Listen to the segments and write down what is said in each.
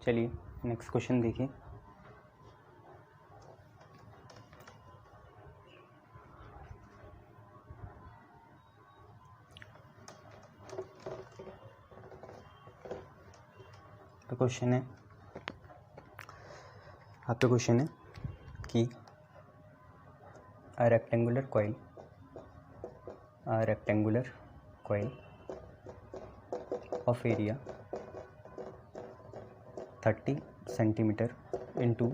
चलिए next question देखिए। तो क्वेश्चन है, आपका क्वेश्चन है कि a rectangular coil of area 30 centimeter into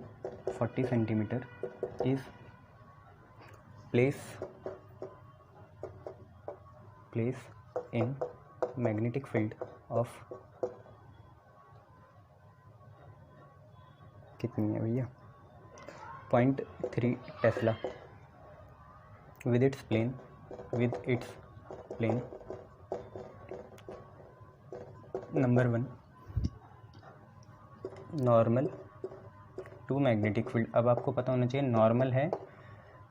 40 centimeter is placed in magnetic field of कितनी है भैया 0.3 tesla with its plane number 1 normal to magnetic field. अब आपको पता होना चाहिए नॉर्मल है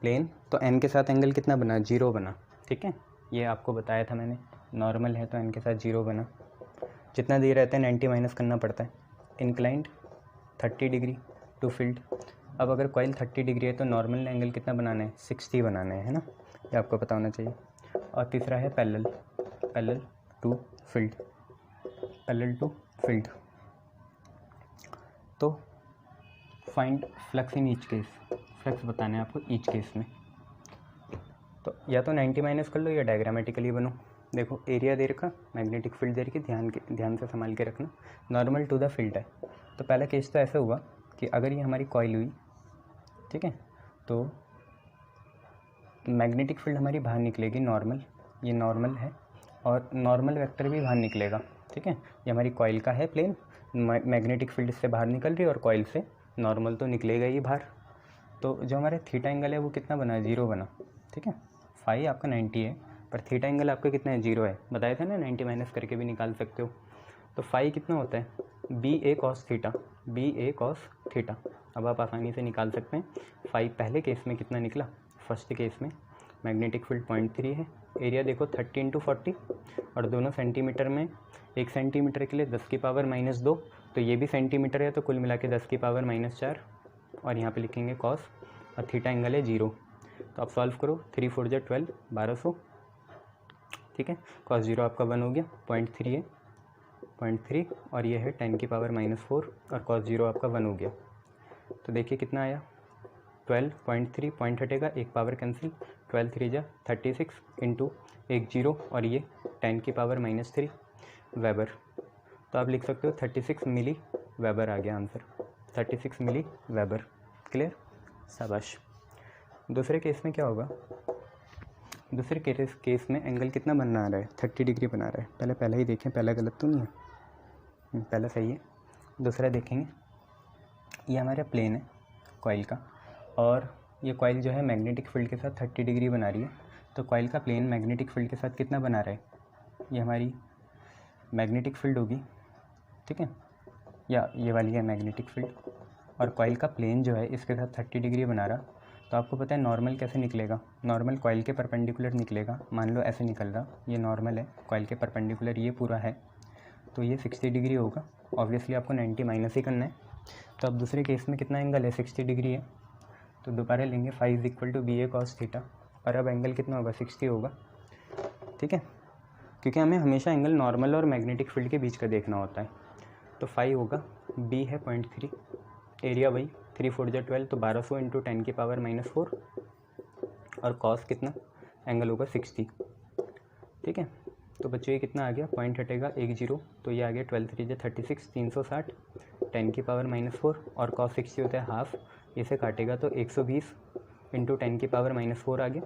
प्लेन तो एन के साथ एंगल कितना बना, 0 बना। ठीक है, ये आपको बताया था मैंने, नॉर्मल है तो एन के साथ 0 बना। जितना दिए रहते हैं 90 माइनस करना पड़ता है। Inclined 30 degree to field. अब अगर कॉइल 30 डिग्री है तो नॉर्मल एंगल कितना बनाना है, 60 बनाना है ना, ये आपको पता होना चाहिए। और तीसरा है पैरेलल टू फील्ड। तो find flux in each case, flux बताना है आपको ईच केस में। तो या तो 90 माइनस कर लो या डायग्रामेटिकली बनो। देखो एरिया दे रखा, मैग्नेटिक फील्ड दे रखी, ध्यान से संभाल के रखना। नॉर्मल टू द फील्ड है तो पहला केस तो ऐसा हुआ कि अगर ये हमारी कॉइल हुई, ठीक है, तो मैग्नेटिक फील्ड हमारी बाहर निकलेगी नॉर्मल, ये नॉर्मल है और नॉर्मल वेक्टर भी बाहर निकलेगा। ठीक है, ये हमारी कॉइल का है प्लेन, मैग्नेटिक फील्ड से बाहर निकल रही है और कॉइल से नॉर्मल तो निकलेगा ही बाहर। तो जो हमारे थीटा एंगल है वो कितना बना, 0 बना। ठीक है, फाई आपका 90 है पर थीटा एंगल आपका कितना है, 0 है। बताया था ना 90 माइनस करके भी निकाल सकते हो। तो फाई कितना होता है, बी ए कॉस थीटा। अब आप आसानी से निकाल सकते हैं। फाई पहले केस में कितना निकला, फर्स्ट केस में मैग्नेटिक फील्ड 0.3 है। एरिया देखो 30 इंटू 40 और दोनों सेंटीमीटर में, 1 सेंटीमीटर के लिए 10 की पावर -2, तो ये भी सेंटीमीटर है तो कुल मिला के 10 की पावर -4 और यहाँ पे लिखेंगे कॉस और थीटा एंगल है 0। तो आप सॉल्व करो, 3 4 जा 12, 1200। ठीक है, कॉस 0 आपका 1 हो गया, 0.3 है 0.3 और ये है 10 की पावर -4 और कॉस 0 आपका 1 हो गया। तो देखिए कितना आया, 12.3, पॉइंट हटेगा, एक पावर कैंसिल, 12 3 जा 36 इंटू 1 0 और ये 10 की पावर -3 वेबर। तो आप लिख सकते हो 36 मिली वेबर आ गया आंसर, 36 मिली वेबर। क्लियर, शाबाश। दूसरे केस में क्या होगा, दूसरे केस में एंगल कितना बनना आ रहा है, 30 डिग्री बना रहा है। पहले ही देखें, पहला गलत तो नहीं है, पहला सही है। दूसरा देखेंगे, ये हमारा प्लेन है कॉइल का और ये कॉइल जो है मैग्नेटिक फील्ड के साथ 30 डिग्री बना रही है। तो कॉइल का प्लेन मैग्नेटिक फील्ड के साथ कितना बना रहा है, ये हमारी मैग्नेटिक फील्ड होगी। ठीक है, या ये वाली है मैग्नेटिक फील्ड और कॉइल का प्लेन जो है इसके साथ 30 डिग्री बना रहा। तो आपको पता है नॉर्मल कैसे निकलेगा, नॉर्मल कॉइल के परपेंडिकुलर निकलेगा। मान लो ऐसे निकल रहा, ये नॉर्मल है, कॉइल के परपेंडिकुलर ये पूरा है तो ये 60 डिग्री होगा। ऑब्वियसली आपको 90 माइनस ही करना है। तो अब दूसरे केस में कितना एंगल है, 60 डिग्री है, तो दोबारा लेंगे phi is equal to B A cos theta और अब एंगल कितना होगा, 60 होगा। ठीक है, क्योंकि हमें हमेशा एंगल नॉर्मल और मैग्नेटिक फील्ड के बीच का देखना होता है। तो फाई होगा, बी है 0.3, एरिया वही 3 4 जा 12 तो 1200 इंटू 10 की पावर -4 और कॉस कितना एंगल होगा 60। ठीक है, तो बच्चों ये कितना आ गया, पॉइंट हटेगा 1 0 तो ये आ गया 12 3 जा 36, 360 10 की पावर -4 और कॉस 60 होता है हाफ, इसे काटेगा तो 120 इंटू 10 की पावर -4 आ गया।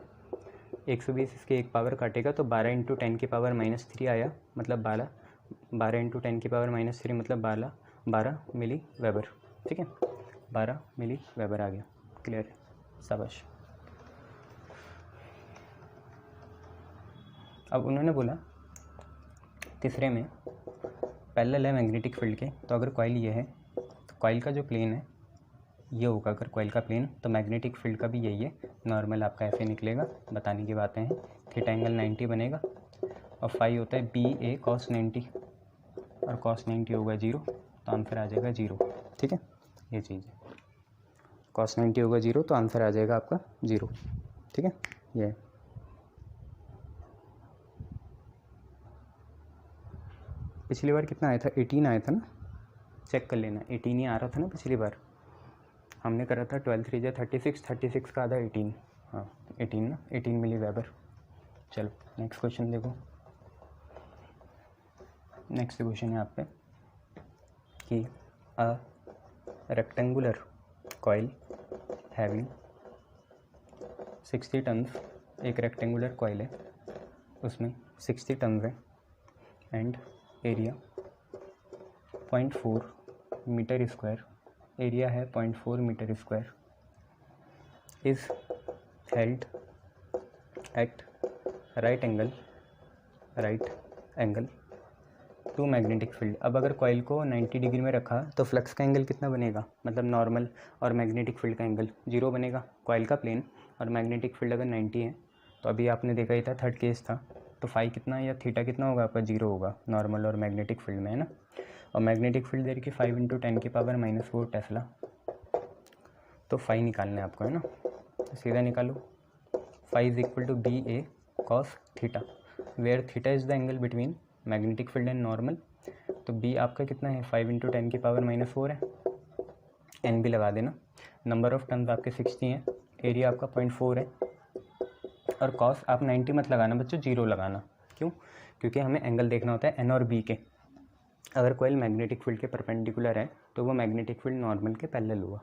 120 इसके एक पावर काटेगा तो 12 इंटू 10 की पावर -3 आया, मतलब 12 इंटू 10 की पावर -3 मतलब 12 मिली वेबर। ठीक है, 12 मिली वेबर आ गया। क्लियर है, शाबाश। अब उन्होंने बोला तीसरे में पैरेलल है मैग्नेटिक फील्ड के, तो अगर कॉइल ये है तो कॉइल का जो प्लेन है ये होगा, अगर कॉइल का प्लेन तो मैग्नेटिक फील्ड का भी यही है। नॉर्मल आपका ऐसे निकलेगा, बताने की बातें हैं। थीटा एंगल 90 बनेगा और फाई होता है बी ए कॉस 90 और कॉस 90 होगा 0। तो आंसर आ जाएगा 0। ठीक है, ये चीज़ है। cos 90 होगा 0 तो आंसर आ जाएगा आपका 0। ठीक है, ये पिछली बार कितना आया था, 18 आया था ना, चेक कर लेना, 18 ही आ रहा था ना पिछली बार। हमने करा था 12 3 जा 36, 36 का आधा 18, हाँ 18 ना, 18 मिली वेबर। चलो नेक्स्ट क्वेश्चन देखो। नेक्स्ट क्वेश्चन है यहाँ पे कि a rectangular coil having 60 turns, एक रेक्टेंगुलर कॉइल है उसमें 60 टन्स है and area 0.4 metre square, area है 0.4 metre square, is held at right angle to magnetic field. अब अगर कॉइल को 90 डिग्री में रखा तो फ्लक्स का एंगल कितना बनेगा, मतलब नॉर्मल और मैग्नेटिक फील्ड का एंगल 0 बनेगा, कॉइल का प्लेन और मैग्नेटिक फील्ड अगर 90 है तो अभी आपने देखा ही था, थर्ड केस था, तो फाई कितना या थीटा कितना होगा आपका, 0 होगा नॉर्मल और मैग्नेटिक फील्ड में, है ना। और मैग्नेटिक फील्ड दे रखी 5 × 10⁻⁻4 टेस्ला, तो फाई निकालना है आपको, है ना, तो सीधा निकालो। Phi is equal to BA cos theta, where theta is the angle between magnetic field and normal. तो बी आपका कितना है, 5 × 10⁻⁻4 है, एन भी लगा देना। नंबर ऑफ टर्न्स आपके 60 हैं, एरिया आपका 0.4 है, और कॉस आप 90 मत लगाना बच्चों, 0 लगाना। क्यों, क्योंकि हमें एंगल देखना होता है एन और बी के। अगर कोई मैग्नेटिक फील्ड के परपेंडिकुलर है तो वो मैग्नेटिक फील्ड नॉर्मल के पैरेलल होगा।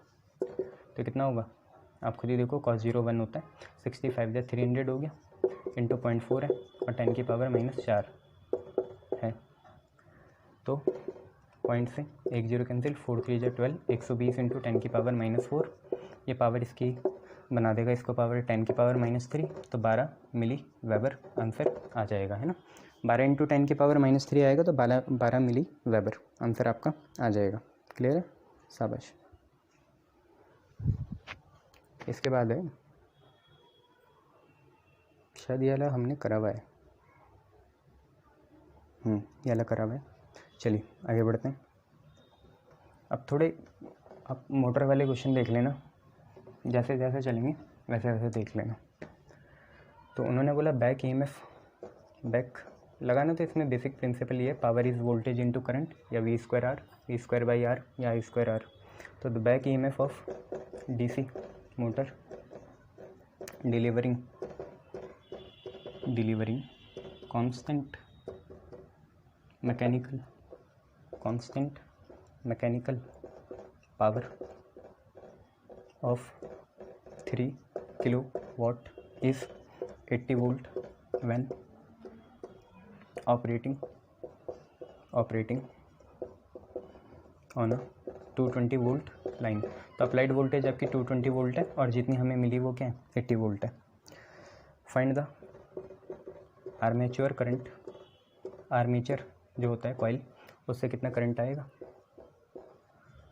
तो कितना होगा आप खुद ही देखो, cos 0 1 होता है, 65 या 300 हो गया, इंटू 0.4 है और 10⁻⁻4 है, तो पॉइंट से 1 0 कैंसिल, 4 3 जा 12, 120 इंटू 10⁻⁻4, ये पावर इसकी बना देगा इसको पावर 10⁻⁻3, तो 12 मिली वेबर आंसर आ जाएगा, है ना। 12 इंटू 10⁻⁻3 आएगा तो 12 मिली वेबर आंसर आपका आ जाएगा। क्लियर है, शाबाश। इसके बाद है, शायद ये वाला हमने करा हुआ है, ये वाला करा हुआ है। चलिए आगे बढ़ते हैं। अब थोड़े आप मोटर वाले क्वेश्चन देख लेना, जैसे जैसे चलेंगे वैसे वैसे देख लेना। तो उन्होंने बोला बैक EMF, बैक लगाना, तो इसमें बेसिक प्रिंसिपल ये है, power is voltage into current, या V²R, V²/R या I²R। तो the back EMF of DC motor delivering constant mechanical power of 3 kilowatt is 80 volt when operating on a 220 volt line. तो applied voltage आपकी 220 volt है और जितनी हमें मिली वो क्या है, 80 वोल्ट है। Find the armature current, armature जो होता है कॉइल, उससे कितना करंट आएगा,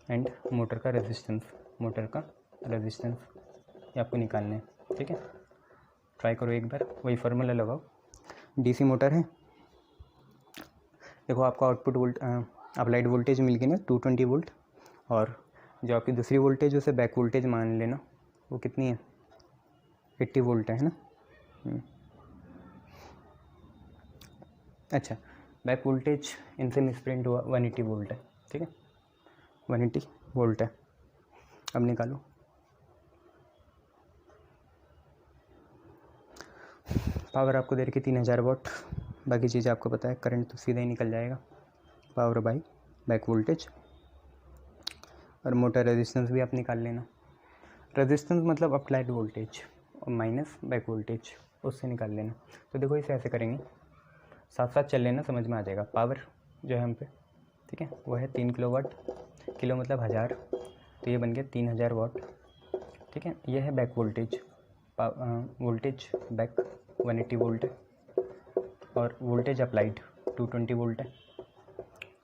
एंड मोटर का रेजिस्टेंस, ये आपको निकालना है। ठीक है, ट्राई करो एक बार, वही फार्मूला लगाओ। DC मोटर है, देखो आपका आउटपुट अप्लाइड वोल्टेज मिल गई ना 220 वोल्ट, और जो आपकी दूसरी वोल्टेज उसे बैक वोल्टेज मान लेना, वो कितनी है, 80 वोल्ट है ना। अच्छा, बैक वोल्टेज इनसे मिसप्रिंट हुआ, 180 वोल्ट है। ठीक है, 180 वोल्ट है। अब निकालो, पावर आपको दे रखी 3000 वाट, बाकी चीज़ आपको पता है, करंट तो सीधा ही निकल जाएगा, पावर बाई बैक वोल्टेज। और मोटर रेजिस्टेंस भी आप निकाल लेना, रेजिस्टेंस मतलब अप्लाइड वोल्टेज और माइनस बैक वोल्टेज, उससे निकाल लेना। तो देखो इसे ऐसे करेंगे, साथ साथ चल लेना, समझ में आ जाएगा। पावर जो है हम पे, ठीक है, वो है 3 किलोवाट, किलो मतलब 1000, तो ये बन गया 3000 वाट। ठीक है, ये है back voltage, voltage back 180 volt है और वोल्टेज अप्लाइड 220 वोल्ट है।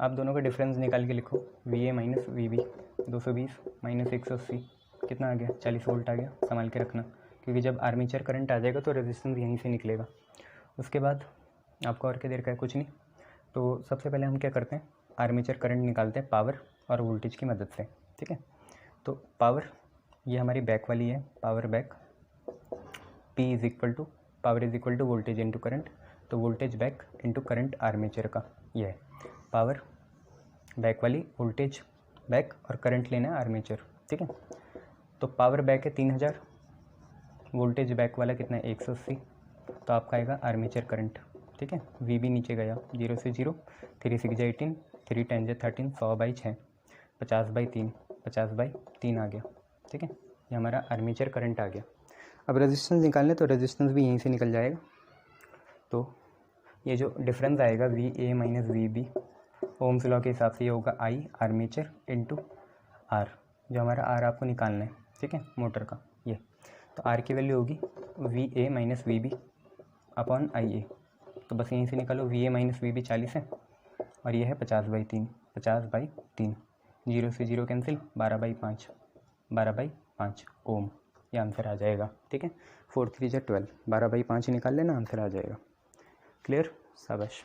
आप दोनों का डिफरेंस निकाल के लिखो, VA माइनस VB, 220 माइनस 180 कितना आ गया, 40 वोल्ट आ गया। संभाल के रखना, क्योंकि जब आर्मेचर करंट आ जाएगा तो रेजिस्टेंस यहीं से निकलेगा। उसके बाद आपको और क्या देर का है, कुछ नहीं। तो सबसे पहले हम क्या करते हैं, आर्मेचर करंट निकालते हैं, पावर और वोल्टेज की मदद से, ठीक है। तो पावर ये हमारी बैक वाली है, power back, P is equal to power is equal to voltage into current, तो voltage back into current armature का ये है पावर बैक वाली, वोल्टेज बैक और करंट लेना है आर्मेचर, ठीक है। तो पावर बैक है 3000, वोल्टेज बैक वाला कितना है 180, तो आपका आएगा आर्मेचर करंट, ठीक है। वी भी नीचे गया, 0 से 0, 3 6 18, 3 10 13, 100/6, 50/3, 50/3 आ गया, ठीक है। ये हमारा आर्मेचर करंट आ गया। अब रेजिस्टेंस निकालने, तो रेजिस्टेंस भी यहीं से निकल जाएगा। तो ये जो डिफरेंस आएगा V A minus V B, Ohm's law के हिसाब से ये होगा आई आर्मेचर इंटू आर, जो हमारा आर आपको निकालना है, ठीक है, मोटर का ये। तो आर की वैल्यू होगी V A minus V B upon I A, तो बस यहीं से निकालो, V A minus V B 40 है और ये है 50/3, 50/3, 0 से 0 कैंसिल, 12/5, 12/5 ओम, ये आंसर आ जाएगा, ठीक है। 4 3 12, 12/5 निकाल लेना, आंसर आ जाएगा। क्लियर, शाबाश,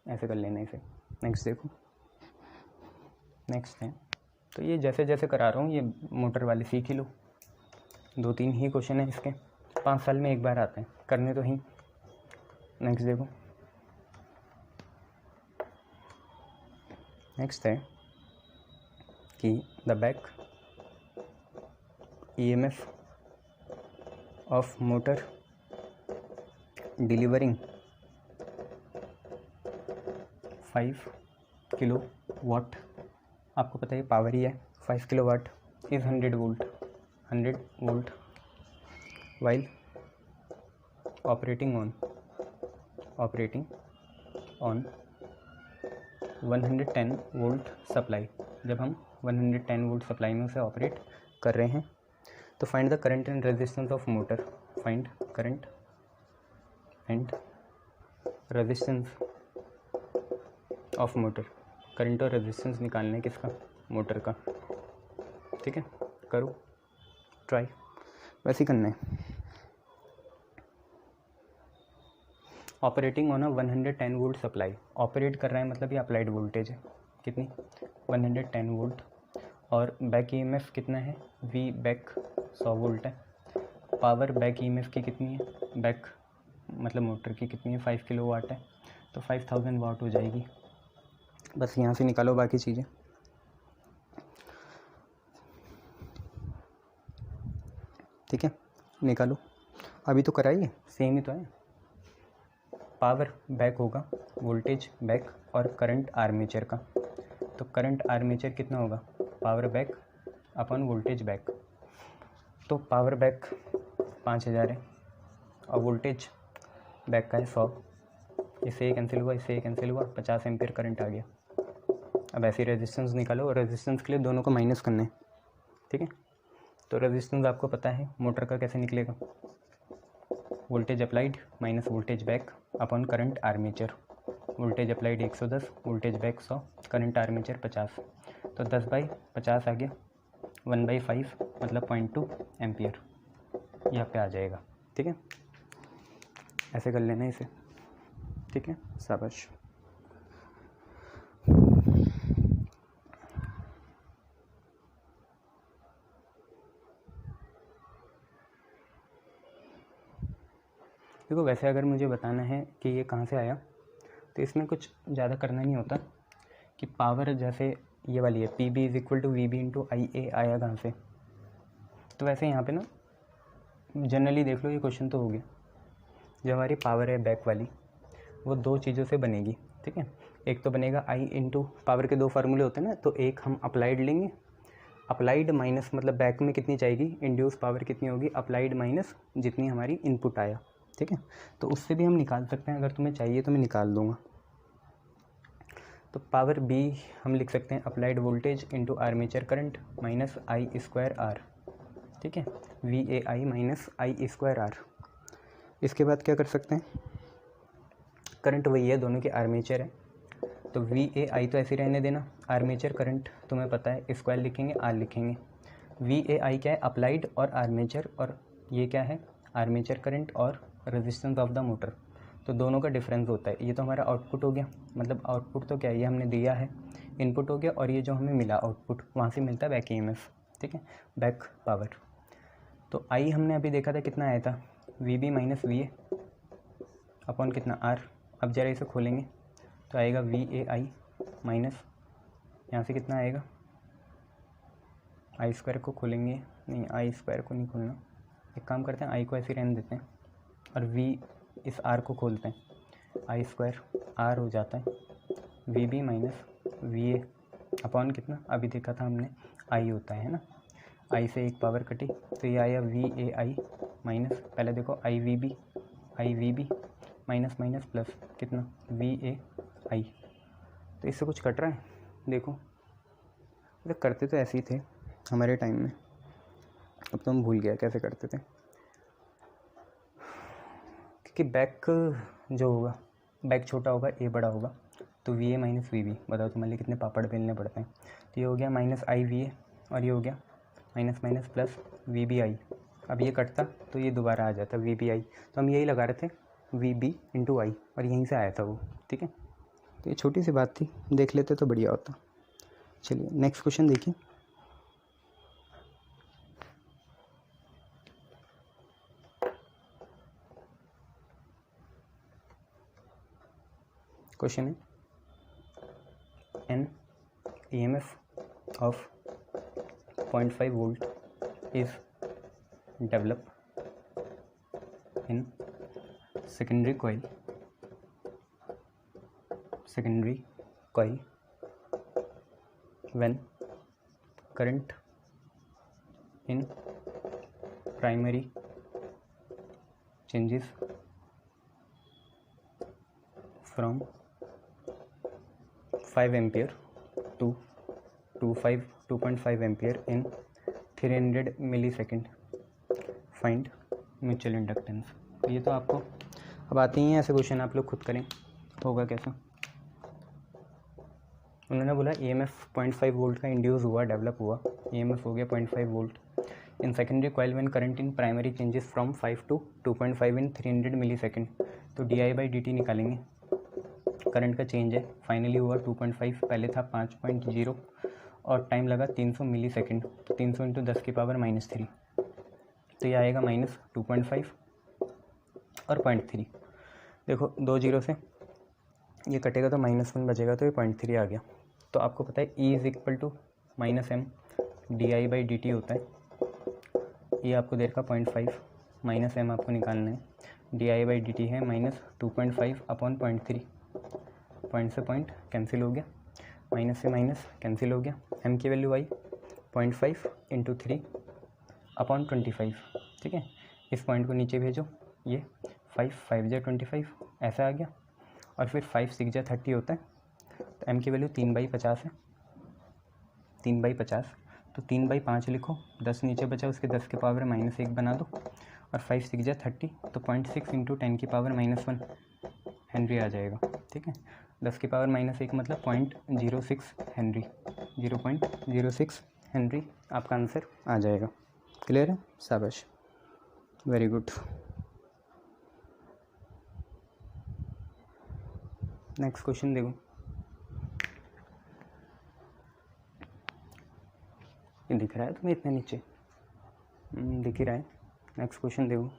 ऐसे कर लेना इसे। नेक्स्ट देखो, नेक्स्ट है, तो ये जैसे जैसे करा रहा हूँ ये मोटर वाले सीख ही लो, 2-3 ही क्वेश्चन है इसके, 5 साल में एक बार आते हैं, करने तो ही। नेक्स्ट देखो, नेक्स्ट है कि the back EMF of motor delivering 5 kilowatt, आपको पता है पावर ही है, 5 kilowatt is 100 volt, 100 volt while operating on 110 volt supply. जब हम 110 वोल्ट सप्लाई में उसे ऑपरेट कर रहे हैं, तो find the current and resistance of motor, find current and resistance of motor, current और रेजिस्टेंस निकालना है किसका, मोटर का, ठीक है। करो ट्राई, वैसे ही करना है। Operating on a 110 volt supply, operate कर रहा है मतलब ये अप्लाइड वोल्टेज है, कितनी 110 वोल्ट, और बैक ईएमएफ कितना है, वी बैक 100 वोल्ट है, पावर बैक ईएमएफ की कितनी है, बैक मतलब मोटर की कितनी है 5 किलोवाट है, तो 5000 वाट हो जाएगी। बस यहाँ से निकालो बाकी चीज़ें, ठीक है, निकालो। अभी तो कराइए, सेम ही तो है। पावर बैक होगा वोल्टेज बैक और करंट आर्मेचर का, तो करंट आर्मेचर कितना होगा, पावर बैक अपन वोल्टेज बैक, तो पावर बैक 5000 है और वोल्टेज बैक का है 100, इससे ये कैंसिल हुआ, इससे ये कैंसिल हुआ, 50 एम्पियर करंट आ गया। अब ऐसी रेजिस्टेंस निकालो, और रेजिस्टेंस के लिए दोनों को माइनस करना है, ठीक है। तो रेजिस्टेंस आपको पता है मोटर का कैसे निकलेगा, voltage applied minus voltage back upon current armature, voltage applied 110, voltage back 100, current armature 50, तो 10/50 आ गया, 1/5 मतलब 0.2 एम्पियर यहाँ पे आ जाएगा, ठीक है। ऐसे कर लेना इसे, ठीक है, शाबाश। देखो वैसे अगर मुझे बताना है कि ये कहाँ से आया, तो इसमें कुछ ज़्यादा करना नहीं होता कि पावर जैसे ये वाली है P B is equal to V B into I A आया कहाँ से, तो वैसे यहाँ पे ना जनरली देख लो, ये क्वेश्चन तो हो गया। जो हमारी पावर है बैक वाली वो दो चीज़ों से बनेगी, ठीक है। एक तो बनेगा आई इंटू पावर के दो फार्मूले होते हैं ना, तो एक हम अप्लाइड लेंगे, अप्लाइड माइनस मतलब बैक में कितनी जाएगी, इंड्यूस पावर कितनी होगी, अप्लाइड माइनस जितनी हमारी इनपुट आया, ठीक है। तो उससे भी हम निकाल सकते हैं, अगर तुम्हें चाहिए तो मैं निकाल दूँगा। तो पावर बी हम लिख सकते हैं applied voltage into armature current minus I square R, ठीक है, V A I minus I square R. इसके बाद क्या कर सकते हैं, करंट वही है, दोनों के आर्मेचर है, तो वी ए आई तो ऐसे रहने देना, आर्मेचर करंट तुम्हें पता है स्क्वायर लिखेंगे आर लिखेंगे, वी ए आई क्या है अप्लाइड और आर्मेचर, और ये क्या है आर्मेचर करंट और रेजिस्टेंस ऑफ द मोटर, तो दोनों का डिफरेंस होता है। ये तो हमारा आउटपुट हो गया, मतलब आउटपुट तो क्या है, ये हमने दिया है, इनपुट हो गया, और ये जो हमें मिला आउटपुट वहाँ से मिलता है बैक ईएमएफ, ठीक है, बैक पावर। तो आई हमने अभी देखा था कितना आया था, V B minus V A upon कितना आर। अब जरा इसे खोलेंगे तो आएगा वी ए आई माइनस, यहाँ से कितना आएगा, आई स्क्वायर को खोलेंगे, नहीं आई स्क्वायर को नहीं खोलना, एक काम करते हैं आई को ऐसे रहने देते हैं और वी इस आर को खोलते हैं, आई स्क्वायर आर हो जाता है V B minus V A upon कितना, अभी देखा था हमने आई होता है ना, आई से एक पावर कटी तो ये आया वी ए आई माइनस, पहले देखो I V B minus minus plus कितना वी ए आई। तो इससे कुछ कट रहा है, देखो तो करते तो ऐसे ही थे हमारे टाइम में, अब तो हम भूल गया कैसे करते थे, क्योंकि बैक जो होगा, बैक छोटा होगा ए बड़ा होगा, तो V A minus V B, बताओ तुम्हारे लिए कितने पापड़ बेलने पड़ते हैं। तो ये हो गया माइनस आई वी ए और ये हो गया minus minus plus V B I. अब ये कटता तो ये दोबारा आ जाता वी बी आई, तो हम यही लगा रहे थे वी बी इंटू आई, और यहीं से आया था वो, ठीक है। तो ये छोटी सी बात थी, देख लेते तो बढ़िया होता। चलिए नेक्स्ट क्वेश्चन देखिए। क्वेश्चन है N EMF of 0.5 volt is developed in secondary coil when current in primary changes from 5 ampere to 2.5 ampere in 300 millisecond. Find mutual inductance. तो ये तो आपको अब आते ही हैं ऐसे क्वेश्चन, आप लोग खुद करें, होगा कैसा। उन्होंने बोला EMF 0.5 वोल्ट का इंड्यूस हुआ, डेवलप हुआ, EMF हो गया 0.5 volt in secondary coil when current in primary changes from 5 to 2.5 in 300 millisecond. तो di/dt निकालेंगे, करंट का चेंज है, फाइनली हुआ 2.5, पहले था 5.0 और टाइम लगा 300 मिलीसेकंड, तो 300 इंटू 10 की पावर -3, तो ये आएगा माइनस 2.5 और 0.3। देखो 2 जीरो से ये कटेगा तो -1 बचेगा, तो ये 0.3 आ गया। तो आपको पता है E is equal to -m di/dt होता है, ये आपको दे रखा 0.5, -m आपको निकालना है, di/dt है -2.5 अपॉन 0.3, पॉइंट से पॉइंट कैंसिल हो गया, माइनस से माइनस कैंसिल हो गया, m की वैल्यू आई 0.5 इंटू 3 अपॉन 25, ठीक है। इस पॉइंट को नीचे भेजो, ये 5 जा 25 ऐसा आ गया, और फिर 5 6 जा 30 होता है, तो m की वैल्यू 3/50 है, 3/50, तो 3/5 लिखो, 10 नीचे बचा, उसके 10 की पावर -1 बना दो, और 5 6 जा 30, तो 0.6 इंटू 10 की पावर -1 हेनरी आ जाएगा, ठीक है। 10 की पावर -1 मतलब 0.06 हेनरी, 0.06 हेनरी आपका आंसर आ जाएगा। क्लियर है, शाबाश, वेरी गुड। नेक्स्ट क्वेश्चन देखो, ये दिख रहा है तुम्हें इतने नीचे, दिख ही रहा है। नेक्स्ट क्वेश्चन देखो,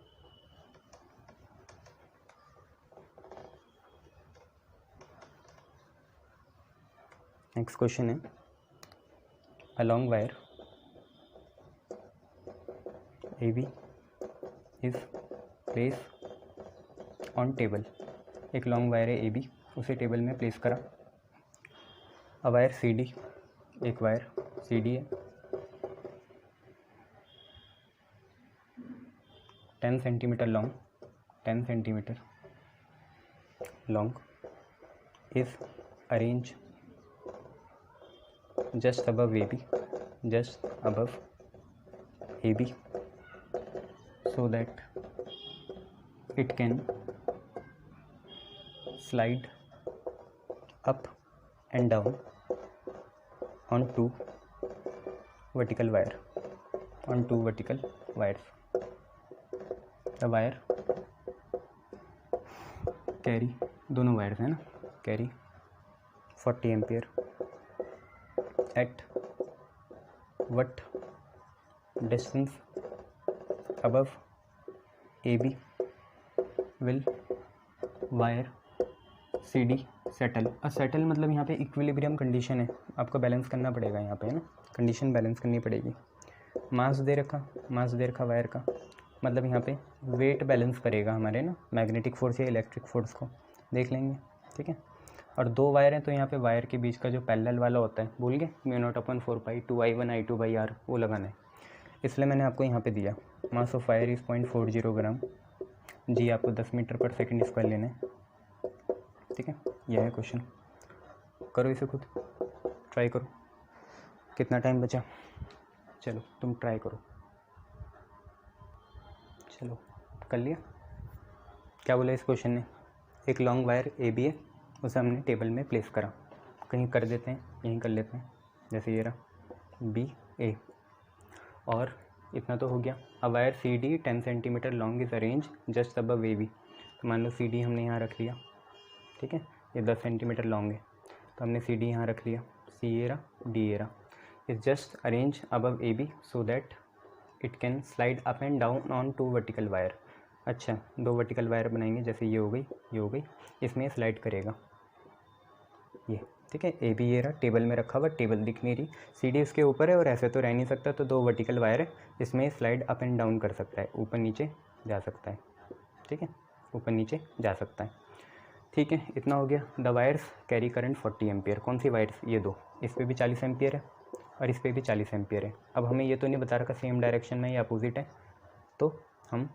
नेक्स्ट क्वेश्चन है a long wire AB is place on table. एक लॉन्ग वायर है AB, उसे टेबल में प्लेस करा। अ वायर CD, एक वायर CD है, 10 centimetre long, 10 centimetre long is arrange just above AB, just above AB, so that it can slide up and down on two vertical wire, on two vertical wires. The wire carry दोनों wires हैं ना, carry 40 ampere at what distance above AB will wire CD settle. और settle मतलब यहाँ पे equilibrium condition है, आपको balance करना पड़ेगा यहाँ पे, है ना, कंडीशन बैलेंस करनी पड़ेगी। मास दे रखा वायर का, मतलब यहाँ पे वेट बैलेंस करेगा हमारे ना मैग्नेटिक फोर्स या इलेक्ट्रिक फोर्स को, देख लेंगे, ठीक है। और दो वायर हैं तो यहाँ पे वायर के बीच का जो पैरेलल वाला होता है, भूल गए, μ0/4π 2I1I2/r वो लगाना है, इसलिए मैंने आपको यहाँ पे दिया मास ऑफ वायर इज़ 0.40 ग्राम, जी आपको 10 मीटर पर सेकंड स्क्वायर लेना है, ठीक है। यह है क्वेश्चन, करो इसे खुद, ट्राई करो। कितना टाइम बचा, चलो तुम ट्राई करो। चलो कर लिया। क्या बोला इस क्वेश्चन ने, एक लॉन्ग वायर AB है, उसे हमने टेबल में प्लेस करा, कहीं कर देते हैं, यहीं कर लेते हैं, जैसे ये रहा BA, और इतना तो हो गया। अब wire CD 10 centimetre long is arrange just above AB, तो मान लो CD हमने यहाँ रख लिया, ठीक है, ये 10 सेंटीमीटर लॉन्ग है, तो हमने CD यहाँ रख लिया, C ये रहा, D ये रहा, is just arrange above AB so that it can slide up and down on 2 vertical wire. अच्छा, 2 वर्टिकल वायर बनाएंगे, जैसे ये हो गई, इसमें स्लाइड करेगा ये, ठीक है। AB ये रहा, टेबल में रखा हुआ, टेबल दिख नहीं रही, CD इसके ऊपर है और ऐसे तो रह नहीं सकता, तो 2 वर्टिकल वायर है, इसमें स्लाइड अप एंड डाउन कर सकता है, ऊपर नीचे जा सकता है, ठीक है, ऊपर नीचे जा सकता है, ठीक है। इतना हो गया। The wires carry current 40 ampere, कौन सी वायर्स, ये दो, इस पर भी 40 एम्पियर है और इस पर भी 40 एम्पियर है। अब हमें ये तो नहीं बता रखा सेम डायरेक्शन में या अपोजिट है, तो हम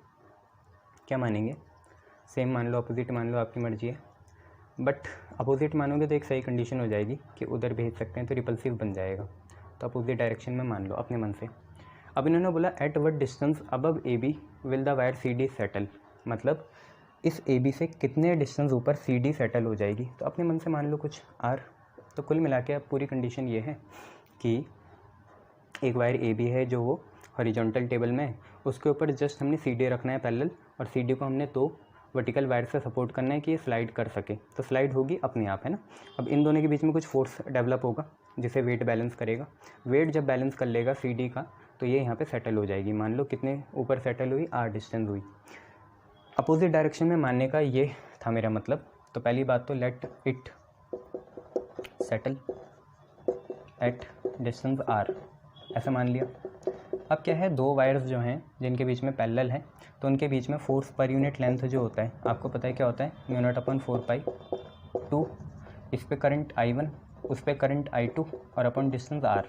क्या मानेंगे, सेम मान लो, अपोजिट मान लो, आपकी मर्जी है, बट अपोजिट मानोगे तो एक सही कंडीशन हो जाएगी कि उधर भेज सकते हैं, तो रिपल्सिव बन जाएगा, तो अपोजिट डायरेक्शन में मान लो अपने मन से। अब इन्होंने बोला at what distance above AB will the wire CD settle, मतलब इस AB से कितने डिस्टेंस ऊपर CD सेटल हो जाएगी, तो अपने मन से मान लो कुछ R। तो कुल मिला के अब पूरी कंडीशन ये है कि एक वायर AB है जो वो हॉरिजॉन्टल टेबल में है, उसके ऊपर जस्ट हमने CD रखना है पैरेलल, और CD को हमने 2 वर्टिकल वायर से सपोर्ट करना है कि ये स्लाइड कर सके, तो स्लाइड होगी अपने आप, है ना। अब इन दोनों के बीच में कुछ फोर्स डेवलप होगा जिसे वेट बैलेंस करेगा, वेट जब बैलेंस कर लेगा CD का, तो ये यहाँ पे सेटल हो जाएगी, मान लो कितने ऊपर सेटल हुई, R डिस्टेंस हुई। अपोजिट डायरेक्शन में मानने का ये था मेरा मतलब। तो पहली बात तो let it settle at distance R, ऐसा मान लिया। अब क्या है, दो वायर्स जो हैं जिनके बीच में पैरेलल है, तो उनके बीच में फोर्स पर यूनिट लेंथ जो होता है, आपको पता है क्या होता है, μ0/4π 2, इस पे करंट I1, उस पे करंट I2 और अपन डिस्टेंस R।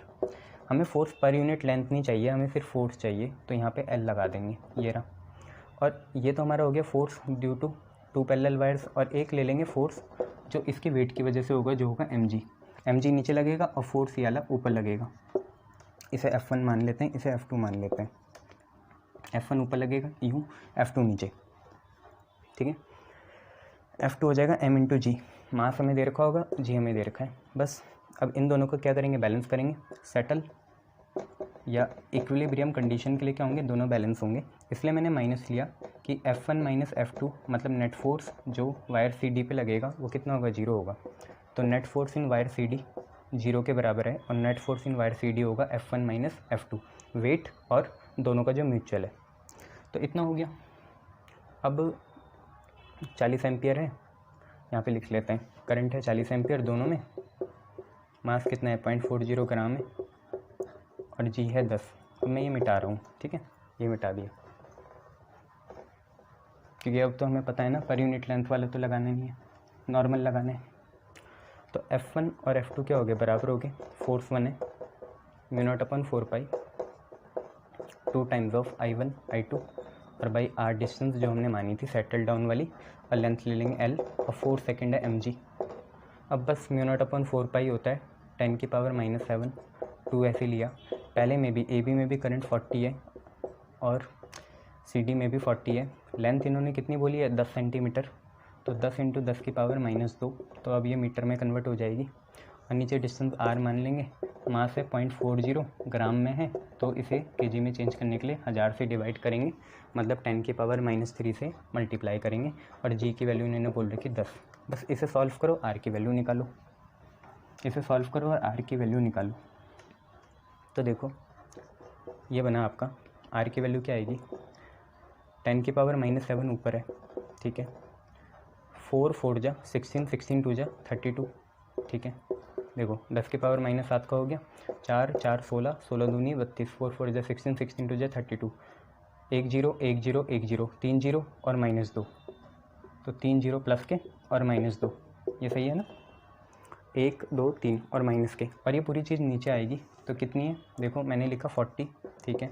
हमें फोर्स पर यूनिट लेंथ नहीं चाहिए, हमें सिर्फ फोर्स चाहिए, तो यहाँ पे L लगा देंगे, ये रहा। और ये तो हमारा हो गया force due to 2 parallel wires, और एक ले लेंगे फोर्स जो इसके वेट की वजह से होगा, जो होगा mg नीचे लगेगा और फोर्स ये वाला ऊपर लगेगा, इसे F1 मान लेते हैं, इसे F2 मान लेते हैं। F1 ऊपर लगेगा यूँ, F2 नीचे, ठीक है। F2 हो जाएगा m × g, मास हमें दे रखा होगा, g हमें दे रखा है, बस। अब इन दोनों को क्या करेंगे, बैलेंस करेंगे, सेटल या इक्विलिब्रियम कंडीशन के लिए क्या होंगे, दोनों बैलेंस होंगे, इसलिए मैंने माइनस लिया कि F1 - F2 मतलब नेट फोर्स जो वायर CD पे लगेगा वो कितना होगा, 0 होगा। तो net force in wire CD 0 के बराबर है, और net force in wire CD होगा F1 - F2, वेट और दोनों का जो म्यूचुअल है। तो इतना हो गया। अब 40 एम्पियर है, यहाँ पे लिख लेते हैं, करंट है 40 एम्पियर दोनों में, मास कितना है 0.40 ग्राम है, और जी है 10। अब मैं ये मिटा रहा हूँ, ठीक है, ये मिटा दिया, क्योंकि अब तो हमें पता है ना पर यूनिट लेंथ वाला तो लगाना नहीं है, नॉर्मल लगाना है। तो F1 और F2 क्या हो गए, बराबर हो गए, फोर्स 1 है μ0/4π 2 टाइम्स ऑफ I1 I2 और बाई R डिस्टेंस जो हमने मानी थी सेटल डाउन वाली, और लेंथ ले लेंगे L, और 4 सेकेंड है mg। अब बस μ0/4π होता है 10⁻⁻7, 2 ऐसे लिया। पहले में भी AB में भी करंट 40 है और CD में भी 40 है, लेंथ इन्होंने कितनी बोली है, 10 सेंटीमीटर, तो 10 × 10⁻⁻2, तो अब ये मीटर में कन्वर्ट हो जाएगी, और नीचे डिस्टेंस r मान लेंगे, मास है 0.40, ग्राम में है तो इसे kg में चेंज करने के लिए 1000 से डिवाइड करेंगे, मतलब 10⁻³ से मल्टीप्लाई करेंगे, और g की वैल्यू इन्होंने बोल रखी 10। बस इसे सॉल्व करो, r की वैल्यू निकालो, इसे सॉल्व करो और r की वैल्यू निकालो। तो देखो ये बना आपका, r की वैल्यू क्या आएगी, 10⁻⁻7 ऊपर है, ठीक है, 4 4 जा 16, 16 2 जा 32, ठीक है। देखो 10⁻⁻7 का हो गया, 4 4 16, 16 दूनी 32, 4 4 जा 16, 16 2 जा 32, 1 0 1 0 1 0, 3 0 और -2, तो 3 0 प्लस के और -2, ये सही है ना, 1 2 3 और माइनस के, और ये पूरी चीज़ नीचे आएगी तो कितनी है, देखो मैंने लिखा 40, ठीक है,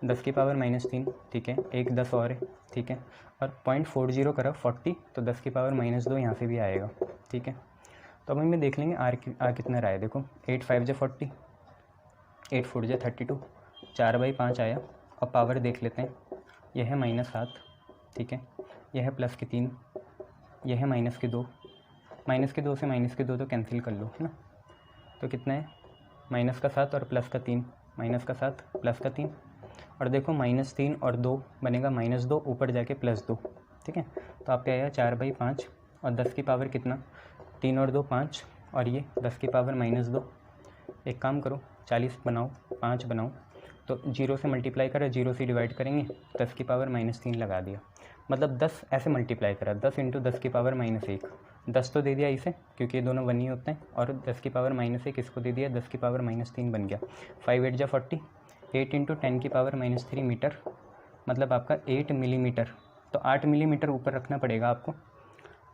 10⁻⁻3, ठीक है, एक 10 और है, ठीक है, और 0.40 करा 40, तो 10⁻⁻2 यहाँ से भी आएगा, ठीक है। तो अब हम देख लेंगे आर कितना रहा है, देखो 8 5 जा 40, 8 4 जा 32, 4/5 आया। अब पावर देख लेते हैं, यह है -7, ठीक है, यह है +3, यह है -2, -2 से -2 तो कैंसिल कर लो, है ना, तो कितना है -7 और +3, -7 +3, और देखो -3 और 2 बनेगा -2, ऊपर जाके +2, ठीक है। तो आपका आया 4/5, और 10 की पावर कितना, 3 और 2 5, और ये 10⁻⁻2, एक काम करो 40 बनाओ, 5 बनाओ, तो 0 से मल्टीप्लाई करा, 0 से डिवाइड करेंगे, 10⁻⁻3 लगा दिया, मतलब 10 ऐसे मल्टीप्लाई करा, 10 × 10⁻⁻1, 10 तो दे दिया इसे क्योंकि ये दोनों 1 ही होते हैं, और 10⁻⁻1 इसको दे दिया, 10⁻⁻3 बन गया, 5 8 जा 40, 8 × 10⁻⁻3 मीटर, मतलब आपका 8 मिलीमीटर, तो 8 मिलीमीटर ऊपर रखना पड़ेगा आपको,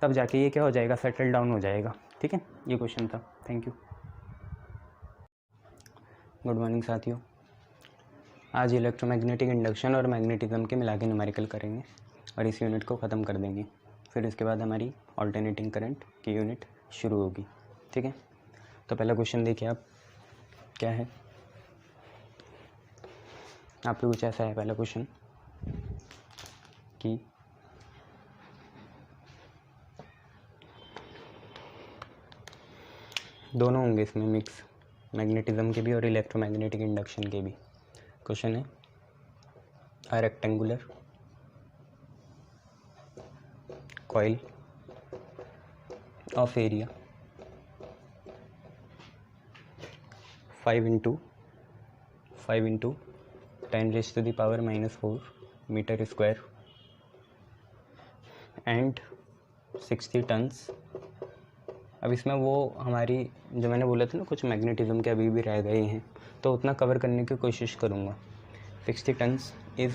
तब जाके ये क्या हो जाएगा, सेटल डाउन हो जाएगा, ठीक है। ये क्वेश्चन था, थैंक यू। गुड मॉर्निंग साथियों, आज इलेक्ट्रोमैग्नेटिक इंडक्शन और मैग्नेटिज्म के मिला के न्यूमेरिकल करेंगे और इस यूनिट को ख़त्म कर देंगे, फिर इसके बाद हमारी ऑल्टरनेटिंग करंट की यूनिट शुरू होगी, ठीक है। तो पहला क्वेश्चन देखिए आप, क्या है, आपको कुछ ऐसा है पहला क्वेश्चन कि दोनों होंगे इसमें मिक्स, मैग्नेटिज्म के भी और इलेक्ट्रोमैग्नेटिक इंडक्शन के भी। क्वेश्चन है, a rectangular coil of area 5 × 10⁻⁻4 metre square and 60 turns. अब इसमें वो हमारी जो मैंने बोला था ना, कुछ मैग्नेटिज्म के अभी भी रह गए हैं, तो उतना कवर करने की कोशिश करूँगा। 60 टन्स इज़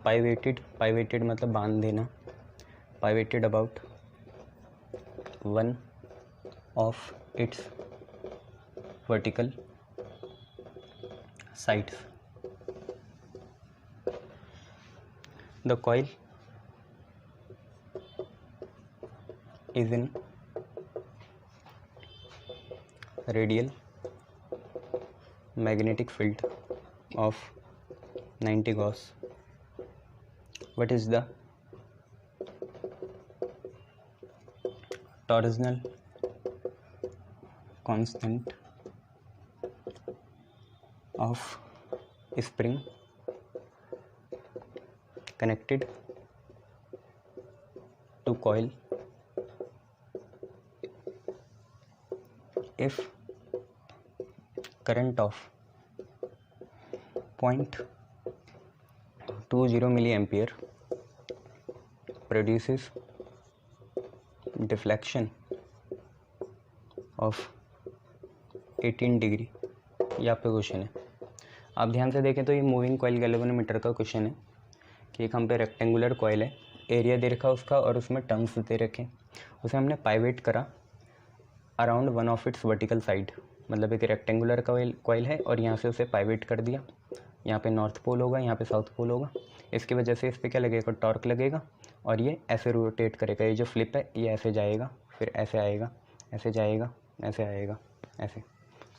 पाइवेटेड मतलब बांध देना, pivoted about one of its vertical sides. The coil is in radial magnetic field of 90 Gauss. What is the torsional constant of spring connected to coil if current of 0.20 milliampere produces deflection of 18 degree. ये आपका question है। आप ध्यान से देखें तो ये moving coil galvanometer का क्वेश्चन है कि एक हम पे रेक्टेंगुलर कॉइल है, एरिया दे रखा उसका और उसमें टर्म्स दे रखे, उसे हमने पाइवेट करा around one of its vertical side, मतलब एक रेक्टेंगुलर कॉइल है और यहाँ से उसे पाइवेट कर दिया, यहाँ पे नॉर्थ पोल होगा, यहाँ पे साउथ पोल होगा, इसकी वजह से इस पर क्या लगेगा, टॉर्क लगेगा, और ये ऐसे रोटेट करेगा, ये जो फ्लिप है ये ऐसे जाएगा, फिर ऐसे आएगा, ऐसे जाएगा, ऐसे आएगा, ऐसे,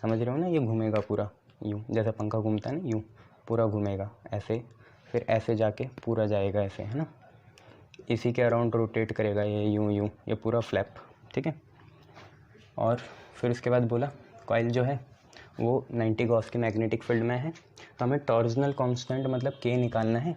समझ रहे हो ना, ये घूमेगा पूरा यूँ, जैसा पंखा घूमता है ना, यूँ पूरा घूमेगा ऐसे, फिर ऐसे जाके पूरा जाएगा ऐसे, है ना, इसी के अराउंड रोटेट करेगा ये यूँ, ये पूरा फ्लैप, ठीक है। और फिर उसके बाद बोला कॉइल जो है वो 90 गॉस के मैग्नेटिक फील्ड में है, तो हमें टॉर्जनल कांस्टेंट मतलब के निकालना है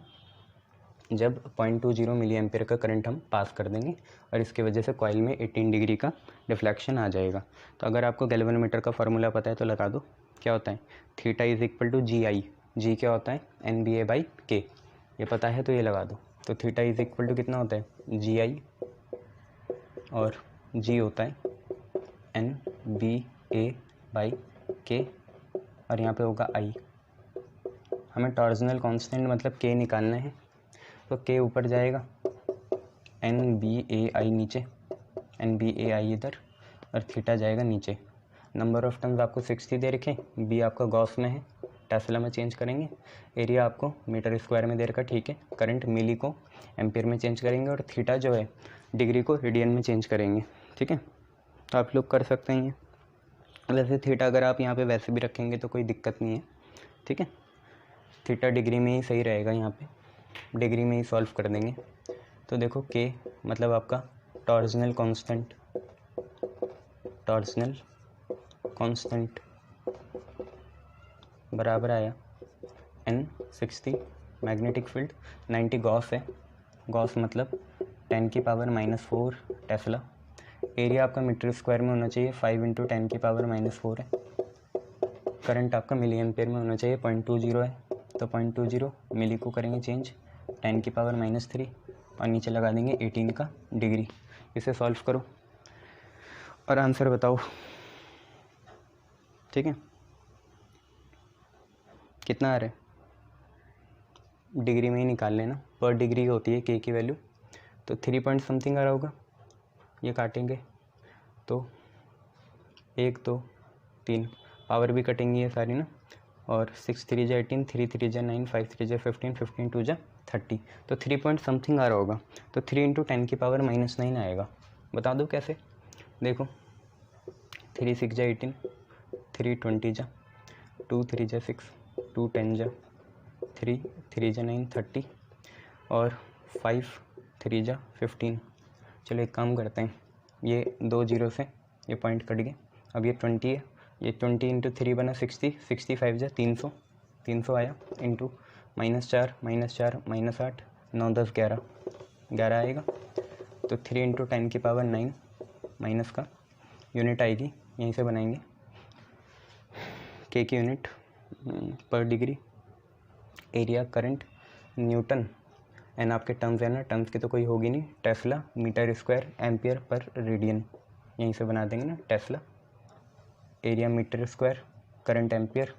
जब 0.20 मिली एम्पियर का करंट हम पास कर देंगे, और इसकी वजह से कॉइल में 18 डिग्री का डिफ्लेक्शन आ जाएगा। तो अगर आपको गैल्वेनोमीटर का फार्मूला पता है तो लगा दो, क्या होता है, थीटा इज इक्वल टू जी आई, जी क्या होता है NBA/K, ये पता है तो ये लगा दो। तो थीटा इज इक्वल टू कितना होता है GI, और जी होता है NBA/K, और यहाँ पे होगा I। हमें टॉर्जनल कांस्टेंट मतलब K निकालना है, तो K ऊपर जाएगा, NBA/I नीचे, NBA/I इधर, और थीटा जाएगा नीचे। नंबर ऑफ टर्न्स आपको 60 दे रखे, बी आपका गॉस में है, टेस्ला में चेंज करेंगे, एरिया आपको मीटर स्क्वायर में दे रखा, ठीक है, करंट मिली को एम्पियर में चेंज करेंगे, और थीटा जो है डिग्री को रेडियन में चेंज करेंगे, ठीक है। तो आप लोग कर सकते हैं ये। वैसे थीटा अगर आप यहाँ पे वैसे भी रखेंगे तो कोई दिक्कत नहीं है, ठीक है, थीटा डिग्री में ही सही रहेगा, यहाँ पे डिग्री में ही सॉल्व कर देंगे। तो देखो के मतलब आपका टॉर्जनल कांस्टेंट बराबर आया N60 मैग्नेटिक फील्ड, 90 गॉस है, गॉस मतलब 10⁻⁻⁴ टेस्ला, एरिया आपका मीटर स्क्वायर में होना चाहिए, 5 × 10⁻⁻⁴ है, करंट आपका मिली एम्पेयर में होना चाहिए, 0.20 है, तो 0.20 मिली को करेंगे चेंज 10⁻⁻3, और नीचे लगा देंगे 18 का डिग्री। इसे सॉल्व करो और आंसर बताओ, ठीक है, कितना आ रहा है, डिग्री में ही निकाल लेना, पर डिग्री होती है के की वैल्यू, तो 3 पॉइंट समथिंग आ रहा होगा, ये काटेंगे तो 1 2 3 पावर भी कटेंगी ये सारी ना, और 6 3 जा 18, 3 3 जा 9, 5 3 जा 15, 15 2 जा 30, तो 3 पॉइंट समथिंग आ रहा होगा, तो 3 × 10⁻⁻9 आएगा। बता दो कैसे, देखो 3 6 जा 18, 3 20 जा 2 3 जा 6, 2 10 जा 3 3 जा 9 30, और 5 3 जा 15। चलो एक काम करते हैं, ये 2 जीरो से ये पॉइंट कट गए, अब ये 20 है, ये 20 × 3 बना 60, 65 जा 300, 300 आया, इंटू -4 -4 -8 9 10 11 11 आएगा, तो 3 × 10⁻⁹ माइनस का यूनिट आएगी, यहीं से बनाएंगे, के की unit per degree, area current newton, N आपके टर्म्स है ना, टर्म्स की तो कोई होगी नहीं, tesla metre square ampere per radian, यहीं से बना देंगे ना, tesla, area metre square, current ampere,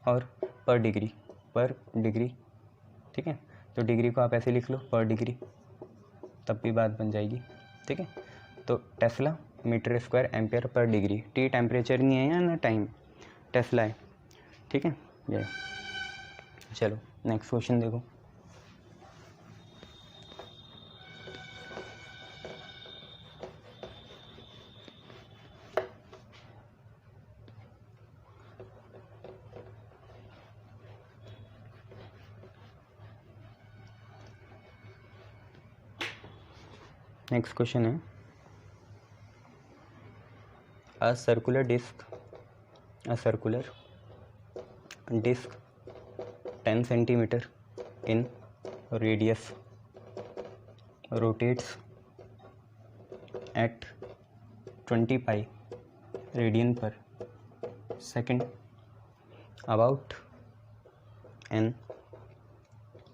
और पर डिग्री, ठीक है, तो डिग्री को आप ऐसे लिख लो पर डिग्री, तब भी बात बन जाएगी, ठीक है। तो टेस्ला मीटर स्क्वायर एम्पियर पर डिग्री, टी टेम्परेचर नहीं है या ना टाइम, टेस्ला है, ठीक है ये। चलो नेक्स्ट क्वेश्चन देखो, नेक्स्ट क्वेश्चन है, a circular disc 10 centimeter in radius rotates at 20 pi radian per second about an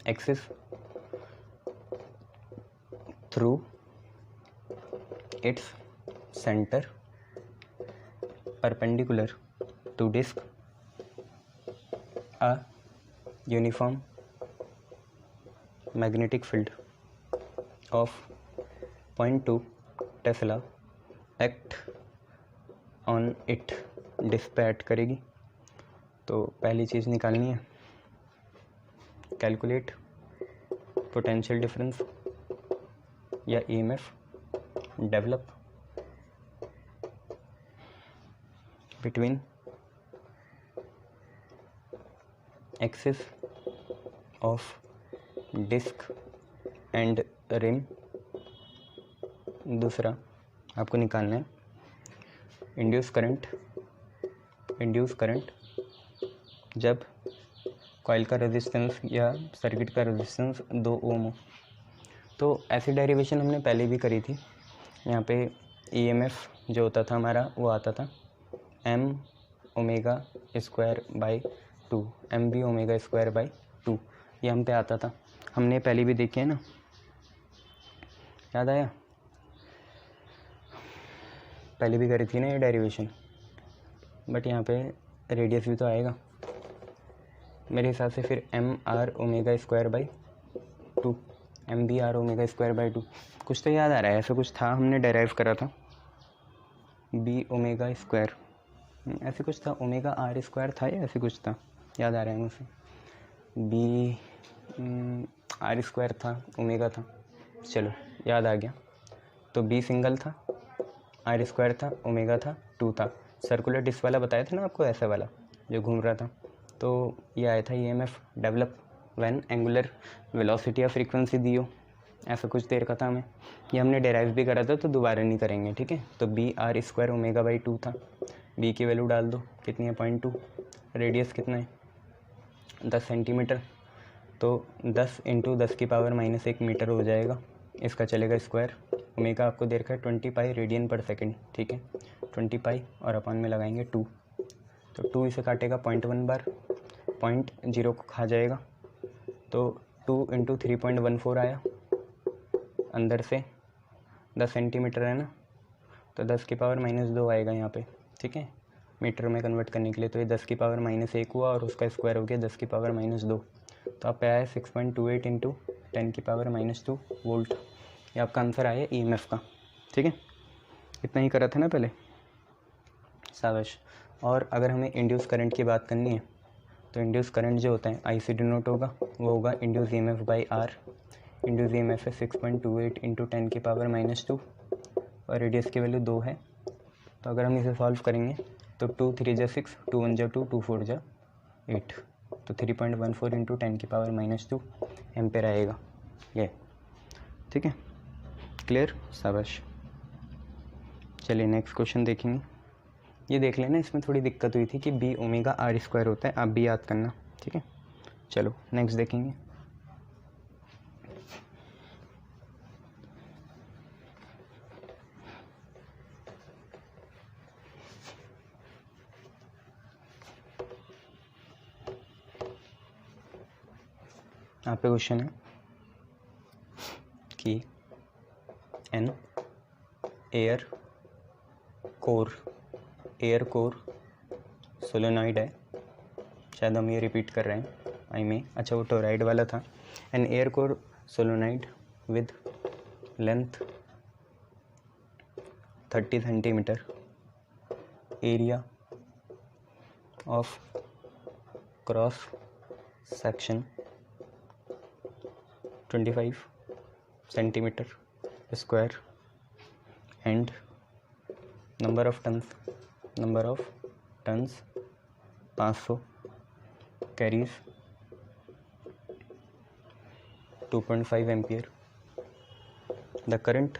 axis through its center perpendicular to disc, a uniform magnetic field of 0.2 Tesla act on it डिस्पैट करेगी। तो पहली चीज़ निकालनी है, calculate potential difference या EMF develop between axis of disc and rim. दूसरा आपको निकालना है इंड्यूस करंट जब कॉइल का रेजिस्टेंस या सर्किट का रेजिस्टेंस 2 ओम हो। तो ऐसी डेरिवेशन हमने पहले भी करी थी। यहाँ पे ईएमएफ जो होता था हमारा वो आता था m omega square by 2, M B omega square by 2, ये हम पे आता था। हमने पहले भी देखी है ना, याद आया? पहले भी करी थी ना ये डेरिवेशन, बट यहाँ पे रेडियस भी तो आएगा मेरे हिसाब से। फिर M R omega square by 2, M B R omega square by 2, कुछ तो याद आ रहा है, ऐसा कुछ था हमने डेराइव करा था। बी ओमेगा स्क्वायर ऐसे कुछ था, ओमेगा आर स्क्वायर था या ऐसे कुछ था, याद आ रहा है मुझे। बी आर स्क्वायर था, ओमेगा था, चलो याद आ गया। तो बी सिंगल था, आर स्क्वायर था, ओमेगा था, 2 था। सर्कुलर डिस्क वाला बताया था ना आपको, ऐसा वाला जो घूम रहा था। तो ये आया था EMF develop when angular velocity या फ्रीक्वेंसी दी हो, ऐसा कुछ देर का था हमें। ये हमने डेराइव भी करा था तो दोबारा नहीं करेंगे, ठीक है। तो B R square omega by 2 था। बी की वैल्यू डाल दो, कितनी है 0.2। रेडियस कितना है 10 सेंटीमीटर, तो 10 × 10⁻⁻1 मीटर हो जाएगा। इसका चलेगा स्क्वायर। ओमेगा आपको दे रखा है 20 पाई रेडियन पर सेकंड, ठीक है। 20 पाई और अपन में लगाएंगे 2, तो 2 इसे काटेगा 0.1 बार, 0.0 को खा जाएगा, तो 2 × 3.14 आया। अंदर से 10 सेंटीमीटर है ना, तो 10⁻⁻2 आएगा यहाँ पे, ठीक है, मीटर में कन्वर्ट करने के लिए। तो ये 10⁻⁻1 हुआ और उसका स्क्वायर हो गया 10⁻⁻2, तो आप पे आया 6.28 × 10⁻⁻2 वोल्ट। ये आपका आंसर आया ईएमएफ का, ठीक है। इतना ही करा था ना पहले, शाबाश। और अगर हमें इंड्यूस करंट की बात करनी है तो इंड्यूस करंट जो होता है आई से डिनोट होगा, वो होगा induce EMF by R. Induce EMF है 6.28 × 10⁻⁻2 और रेडियस की वैल्यू 2 है। तो अगर हम इसे सॉल्व करेंगे तो 2 3 जा 6, 2 1 जा 2, 2 4 जा 8, तो 3.14 × 10⁻⁻2 एम्पेयर आएगा ये, ठीक है। क्लियर, शाबाश। चलिए नेक्स्ट क्वेश्चन देखेंगे। ये देख लेना, इसमें थोड़ी दिक्कत हुई थी कि बी ओमेगा आर स्क्वायर होता है, आप भी याद करना, ठीक है। चलो नेक्स्ट देखेंगे। यहाँ पे क्वेश्चन है कि एन एयर कोर सोलेनॉइड है, शायद हम ये रिपीट कर रहे हैं, आई में, अच्छा वो टोराइड वाला था। An air core solenoid with length 30 centimetre, area of cross section 25 centimetre square and number of turns 500, carries 2.5 ampere. The current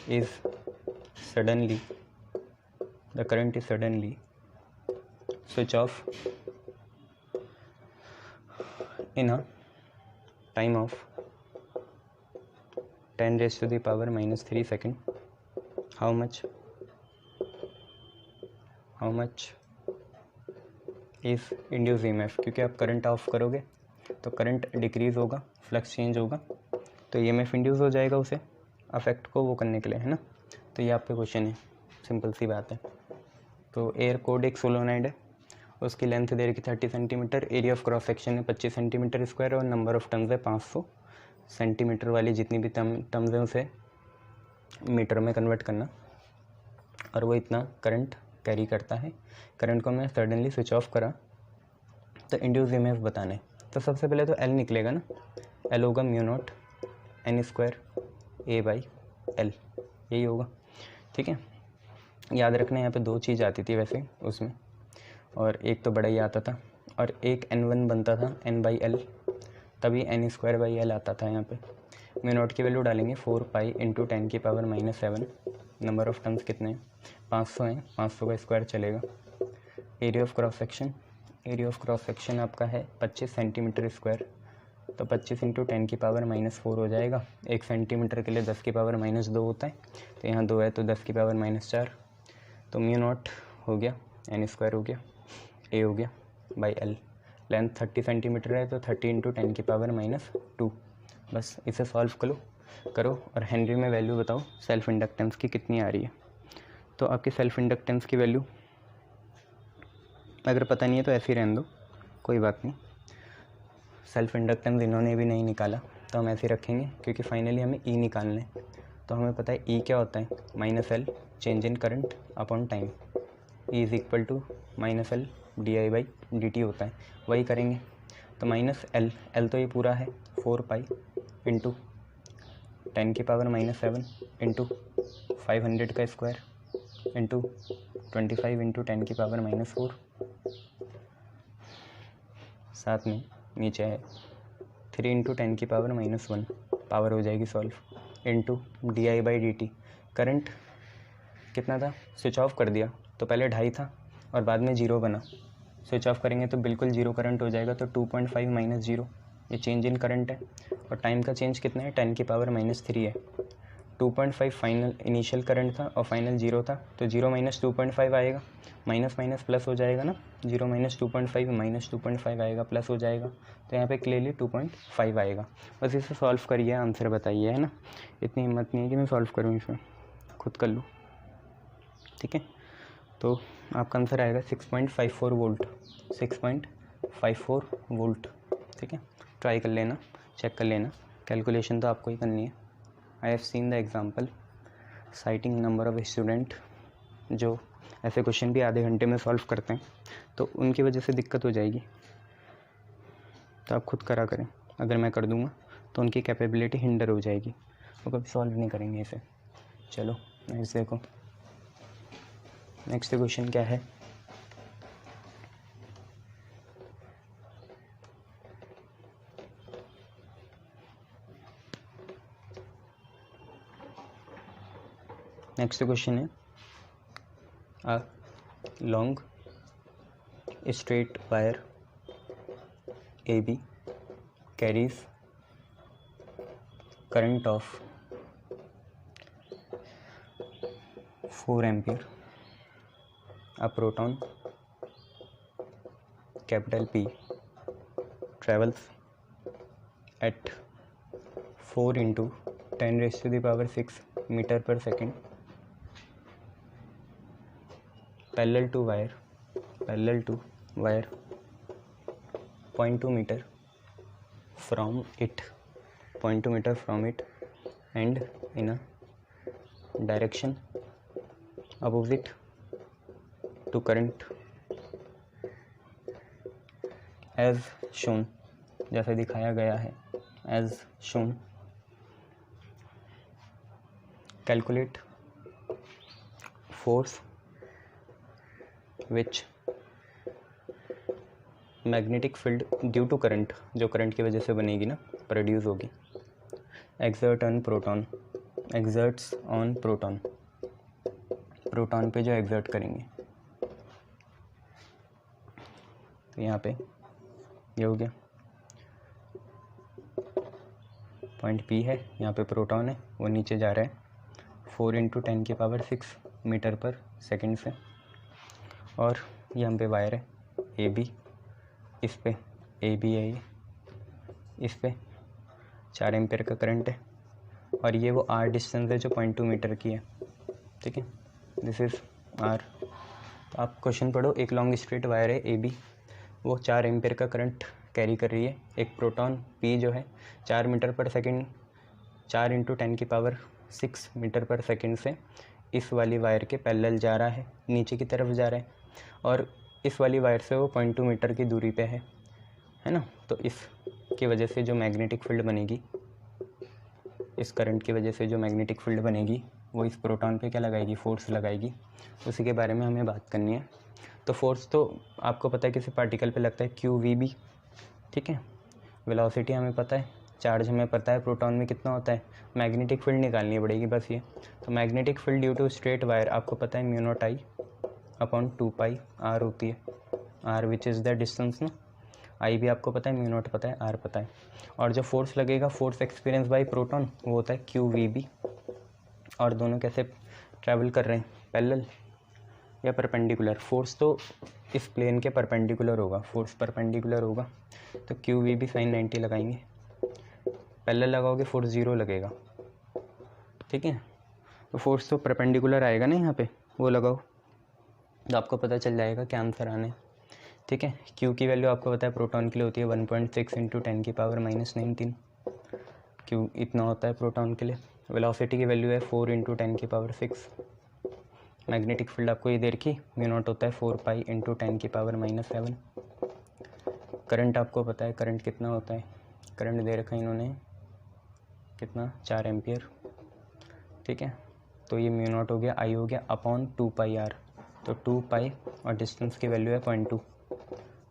is suddenly switch off in a time of 10⁻³ second. How much is induced EMF? क्योंकि आप current of करोगे तो current decrease होगा, flux change होगा, तो EMF induce हो जाएगा उसे अफेक्ट को वो करने के लिए, है ना। तो ये आपके क्वेश्चन है, सिंपल सी बात है। तो एयर कोड एक सोलोनाइड है, उसकी लेंथ दे रखी 30 centimetre, area of cross section है 25 सेंटीमीटर स्क्वायर और नंबर ऑफ टर्म्स है 500 सेंटीमीटर वाली जितनी भी टर्म्स हैं उसे मीटर में कन्वर्ट करना, और वो इतना करंट कैरी करता है। करंट को मैं सडनली स्विच ऑफ करा तो इंड्यूस EMF बताने, तो सबसे पहले तो एल निकलेगा ना, एल होगा μ0 n² A/L, यही होगा, ठीक है। याद रखना यहाँ पे दो चीज़ आती थी वैसे उसमें, और एक तो बड़ा ही आता था और एक N1 बनता था N/L, तभी N² L आता था यहाँ पे। म्यू नॉट की वैल्यू डालेंगे 4 पाई इंटू 10 की पावर -7। नंबर ऑफ टर्म्स कितने हैं, 500 हैं, 500 का स्क्वायर चलेगा। Area of cross section, area of cross section आपका है 25 सेंटीमीटर स्क्वायर, तो 25 इंटू 10 की पावर -4 हो जाएगा। 1 सेंटीमीटर के लिए 10 की पावर -2 होता है, तो यहाँ 2 है तो 10 की पावर -4, तो म्यू नॉट हो गया n स्क्वायर हो गया, ए हो गया बाई एल। लेंथ 30 सेंटीमीटर है तो 30 इंटू 10 की पावर -2। बस इसे सॉल्व करो और हेनरी में वैल्यू बताओ सेल्फ इंडक्टेंस की कितनी आ रही है। तो आपकी सेल्फ इंडक्टेंस की वैल्यू अगर पता नहीं है तो ऐसे ही रहने दो, कोई बात नहीं। सेल्फ इंडक्टेंस इन्होंने भी नहीं निकाला तो हम ऐसे रखेंगे, क्योंकि फाइनली हमें ई निकालना है। तो हमें पता है ई क्या होता है, -L change in current upon time, E is equal to -L di/dt होता है, वही करेंगे। तो -L तो ये पूरा है 4 पाई इंटू 10 की पावर -7 इंटू 500 का स्क्वायर इंटू 25 इंटू 10 की पावर -4, साथ में नीचे है 3 इंटू 10 की पावर -1, पावर हो जाएगी सॉल्व इंटू di/dt। करंट कितना था, स्विच ऑफ कर दिया तो पहले 2.5 था और बाद में 0 बना, स्विच ऑफ करेंगे तो बिल्कुल 0 करंट हो जाएगा, तो 2.5 - 0 ये चेंज इन करंट है। और टाइम का चेंज कितना है, 10 की पावर -3 है। 2.5 फाइनल इनिशियल करंट था और फाइनल 0 था, तो 0 - 2.5 आएगा, माइनस माइनस प्लस हो जाएगा ना, 0 - 2.5 - 2.5 आएगा, प्लस हो जाएगा, तो यहाँ पे क्लियरली 2.5 आएगा। बस इसे सॉल्व करिए, आंसर बताइए, है ना। इतनी हिम्मत नहीं है कि मैं सॉल्व करूँ इसमें, खुद कर लूँ, ठीक है। तो आपका आंसर आएगा 6.54 वोल्ट, 6.54 वोल्ट, ठीक है। ट्राई कर लेना, चेक कर लेना, कैलकुलेशन तो आपको ही करनी है। I have seen the example citing number of student जो ऐसे क्वेश्चन भी आधे घंटे में सॉल्व करते हैं, तो उनकी वजह से दिक्कत हो जाएगी, तो आप खुद करा करें। अगर मैं कर दूंगा तो उनकी कैपेबिलिटी हिंडर हो जाएगी, वो कभी सॉल्व नहीं करेंगे इसे। चलो नेक्स्ट देखो, नेक्स्ट क्वेश्चन क्या है। नेक्स्ट क्वेश्चन है a long straight wire AB carries current of 4 ampere. A proton capital P travels at 4 into 10⁻⁶ meter per second parallel to wire 0.2 meter from it, 0.2 meter from it, and in a direction opposite to current as shown, जैसे दिखाया गया है as shown. Calculate force which magnetic field due to current, जो current की वजह से बनेगी ना, प्रोड्यूस होगी, exert on proton, exerts on proton, proton पे जो एक्सर्ट करेंगे। तो यहाँ पे ये हो गया, पॉइंट P है, यहाँ पे प्रोटॉन है, वो नीचे जा रहा है 4 × 10⁶ मीटर पर सेकेंड से, और यहाँ पे वायर है AB, इस पे AB है, ये इस पे 4 एम्पेयर का करंट है, और ये वो R डिस्टेंस है जो 0.2 मीटर की है, ठीक है, दिस इज़ R। तो आप क्वेश्चन पढ़ो, एक लॉन्ग स्ट्रेट वायर है AB, वो 4 एम्पेयर का करंट कैरी कर रही है, एक प्रोटॉन P जो है 4 मीटर पर सेकेंड, 4 × 10⁶ मीटर पर सेकेंड से इस वाली वायर के पैरेलल जा रहा है, नीचे की तरफ जा रहा है, और इस वाली वायर से वो 0.2 मीटर की दूरी पे है ना। तो इसकी वजह से जो मैग्नेटिक फील्ड बनेगी, इस करंट की वजह से जो मैग्नेटिक फील्ड बनेगी, वो इस प्रोटॉन पे क्या लगाएगी, फोर्स लगाएगी, उसी के बारे में हमें बात करनी है। तो फोर्स तो आपको पता है किसी पार्टिकल पे लगता है QVB, ठीक है। वेलोसिटी हमें पता है चार्ज हमें पता है प्रोटॉन में कितना होता है, मैग्नेटिक फील्ड निकालनी पड़ेगी बस ये। तो magnetic field due to straight wire आपको पता है mu naught I upon 2 pi R होती है, R which is the distance ना, आई भी आपको पता है, म्यू नॉट पता है, आर पता है। और जो फोर्स लगेगा, फोर्स एक्सपीरियंस बाय प्रोटॉन, वो होता है क्यू वी बी। और दोनों कैसे ट्रैवल कर रहे हैं, पैरेलल या परपेंडिकुलर? फोर्स तो इस प्लेन के परपेंडिकुलर होगा, फोर्स परपेंडिकुलर होगा तो क्यू वी बी साइन 90 लगाएंगे। पैरेलल लगाओगे फोर्स 0 लगेगा, ठीक है। तो फोर्स तो परपेंडिकुलर आएगा ना यहाँ पे, वो लगाओ तो आपको पता चल जाएगा क्या आंसर आने, ठीक है। क्यू की वैल्यू आपको पता है प्रोटॉन के लिए होती है 1.6 इंटू 10⁻⁻19। क्यू इतना होता है प्रोटॉन के लिए। वेलोसिटी की वैल्यू है 4 इंटू 10⁻6। मैग्नेटिक फील्ड आपको ये देर की म्यू नॉट होता है 4 पाई इंटू 10⁻⁻7। करंट आपको पता है करंट कितना होता है, करंट दे रखा है इन्होंने कितना, 4 एम्पियर, ठीक है। तो ये म्यू नॉट हो गया, आई हो गया अपॉन 2 पाई आर। तो 2 पाई और डिस्टेंस की वैल्यू है 0.2।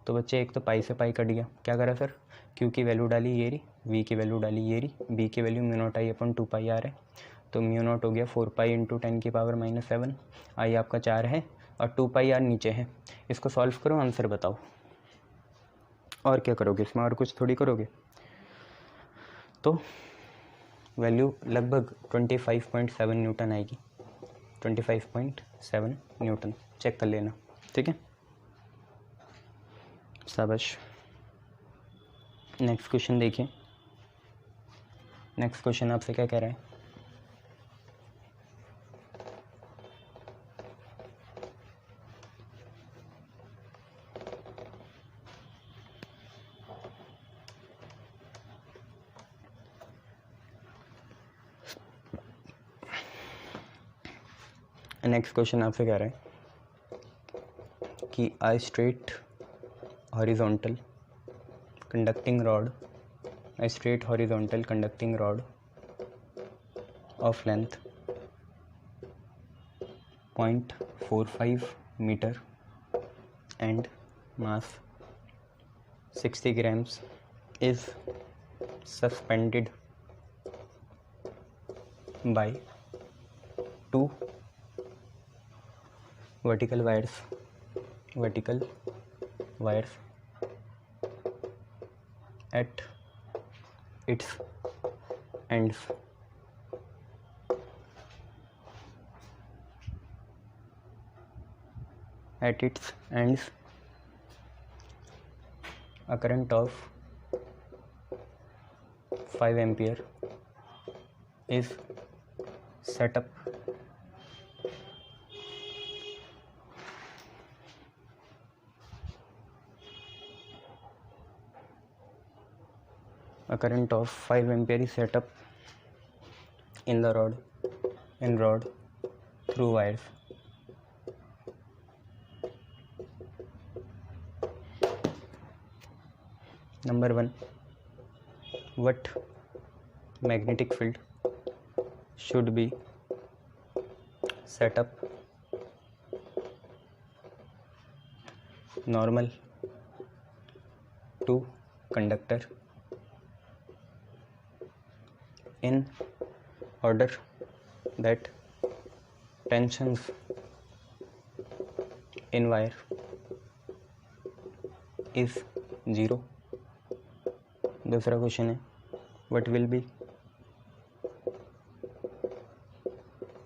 तो बच्चे एक तो पाई से पाई कट गया, क्या करा सर, क्यू की वैल्यू डाली ये रही, वी की वैल्यू डाली ये रही, बी की value mu naught I upon 2 pi R है। तो म्यू नॉट हो गया 4 पाई इंटू 10⁻⁻7। आई आपका 4 है और 2 पाई आर नीचे है। इसको सॉल्व करो, आंसर बताओ। और क्या करोगे इसमें, और कुछ थोड़ी करोगे। तो वैल्यू लगभग 25.7 न्यूटन आएगी, 25.7 न्यूटन, चेक कर लेना, ठीक है। शाबाश। नेक्स्ट क्वेश्चन देखिए, नेक्स्ट क्वेश्चन आपसे क्या कह रहा है, नेक्स्ट क्वेश्चन आपसे कह रहा है कि a straight horizontal conducting rod of length 0.45 meter and mass 60 grams is suspended by 2 vertical wires at its ends. At its ends, a current of 5 ampere is set up. A current of 5 ampere is set up in the rod through wires. Number 1, what magnetic field should be set up? Normal to conductor in order that tensions in wire is 0. दूसरा question है, what will be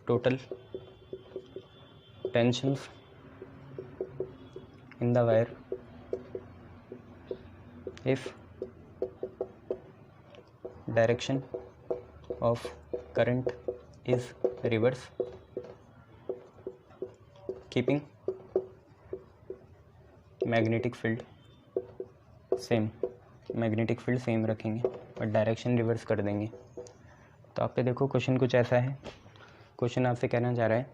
total tensions in the wire if direction of current is reverse, keeping magnetic field same, magnetic field same रखेंगे और direction reverse कर देंगे। तो आप पे देखो क्वेश्चन कुछ ऐसा है, क्वेश्चन आपसे कहना चाह रहा है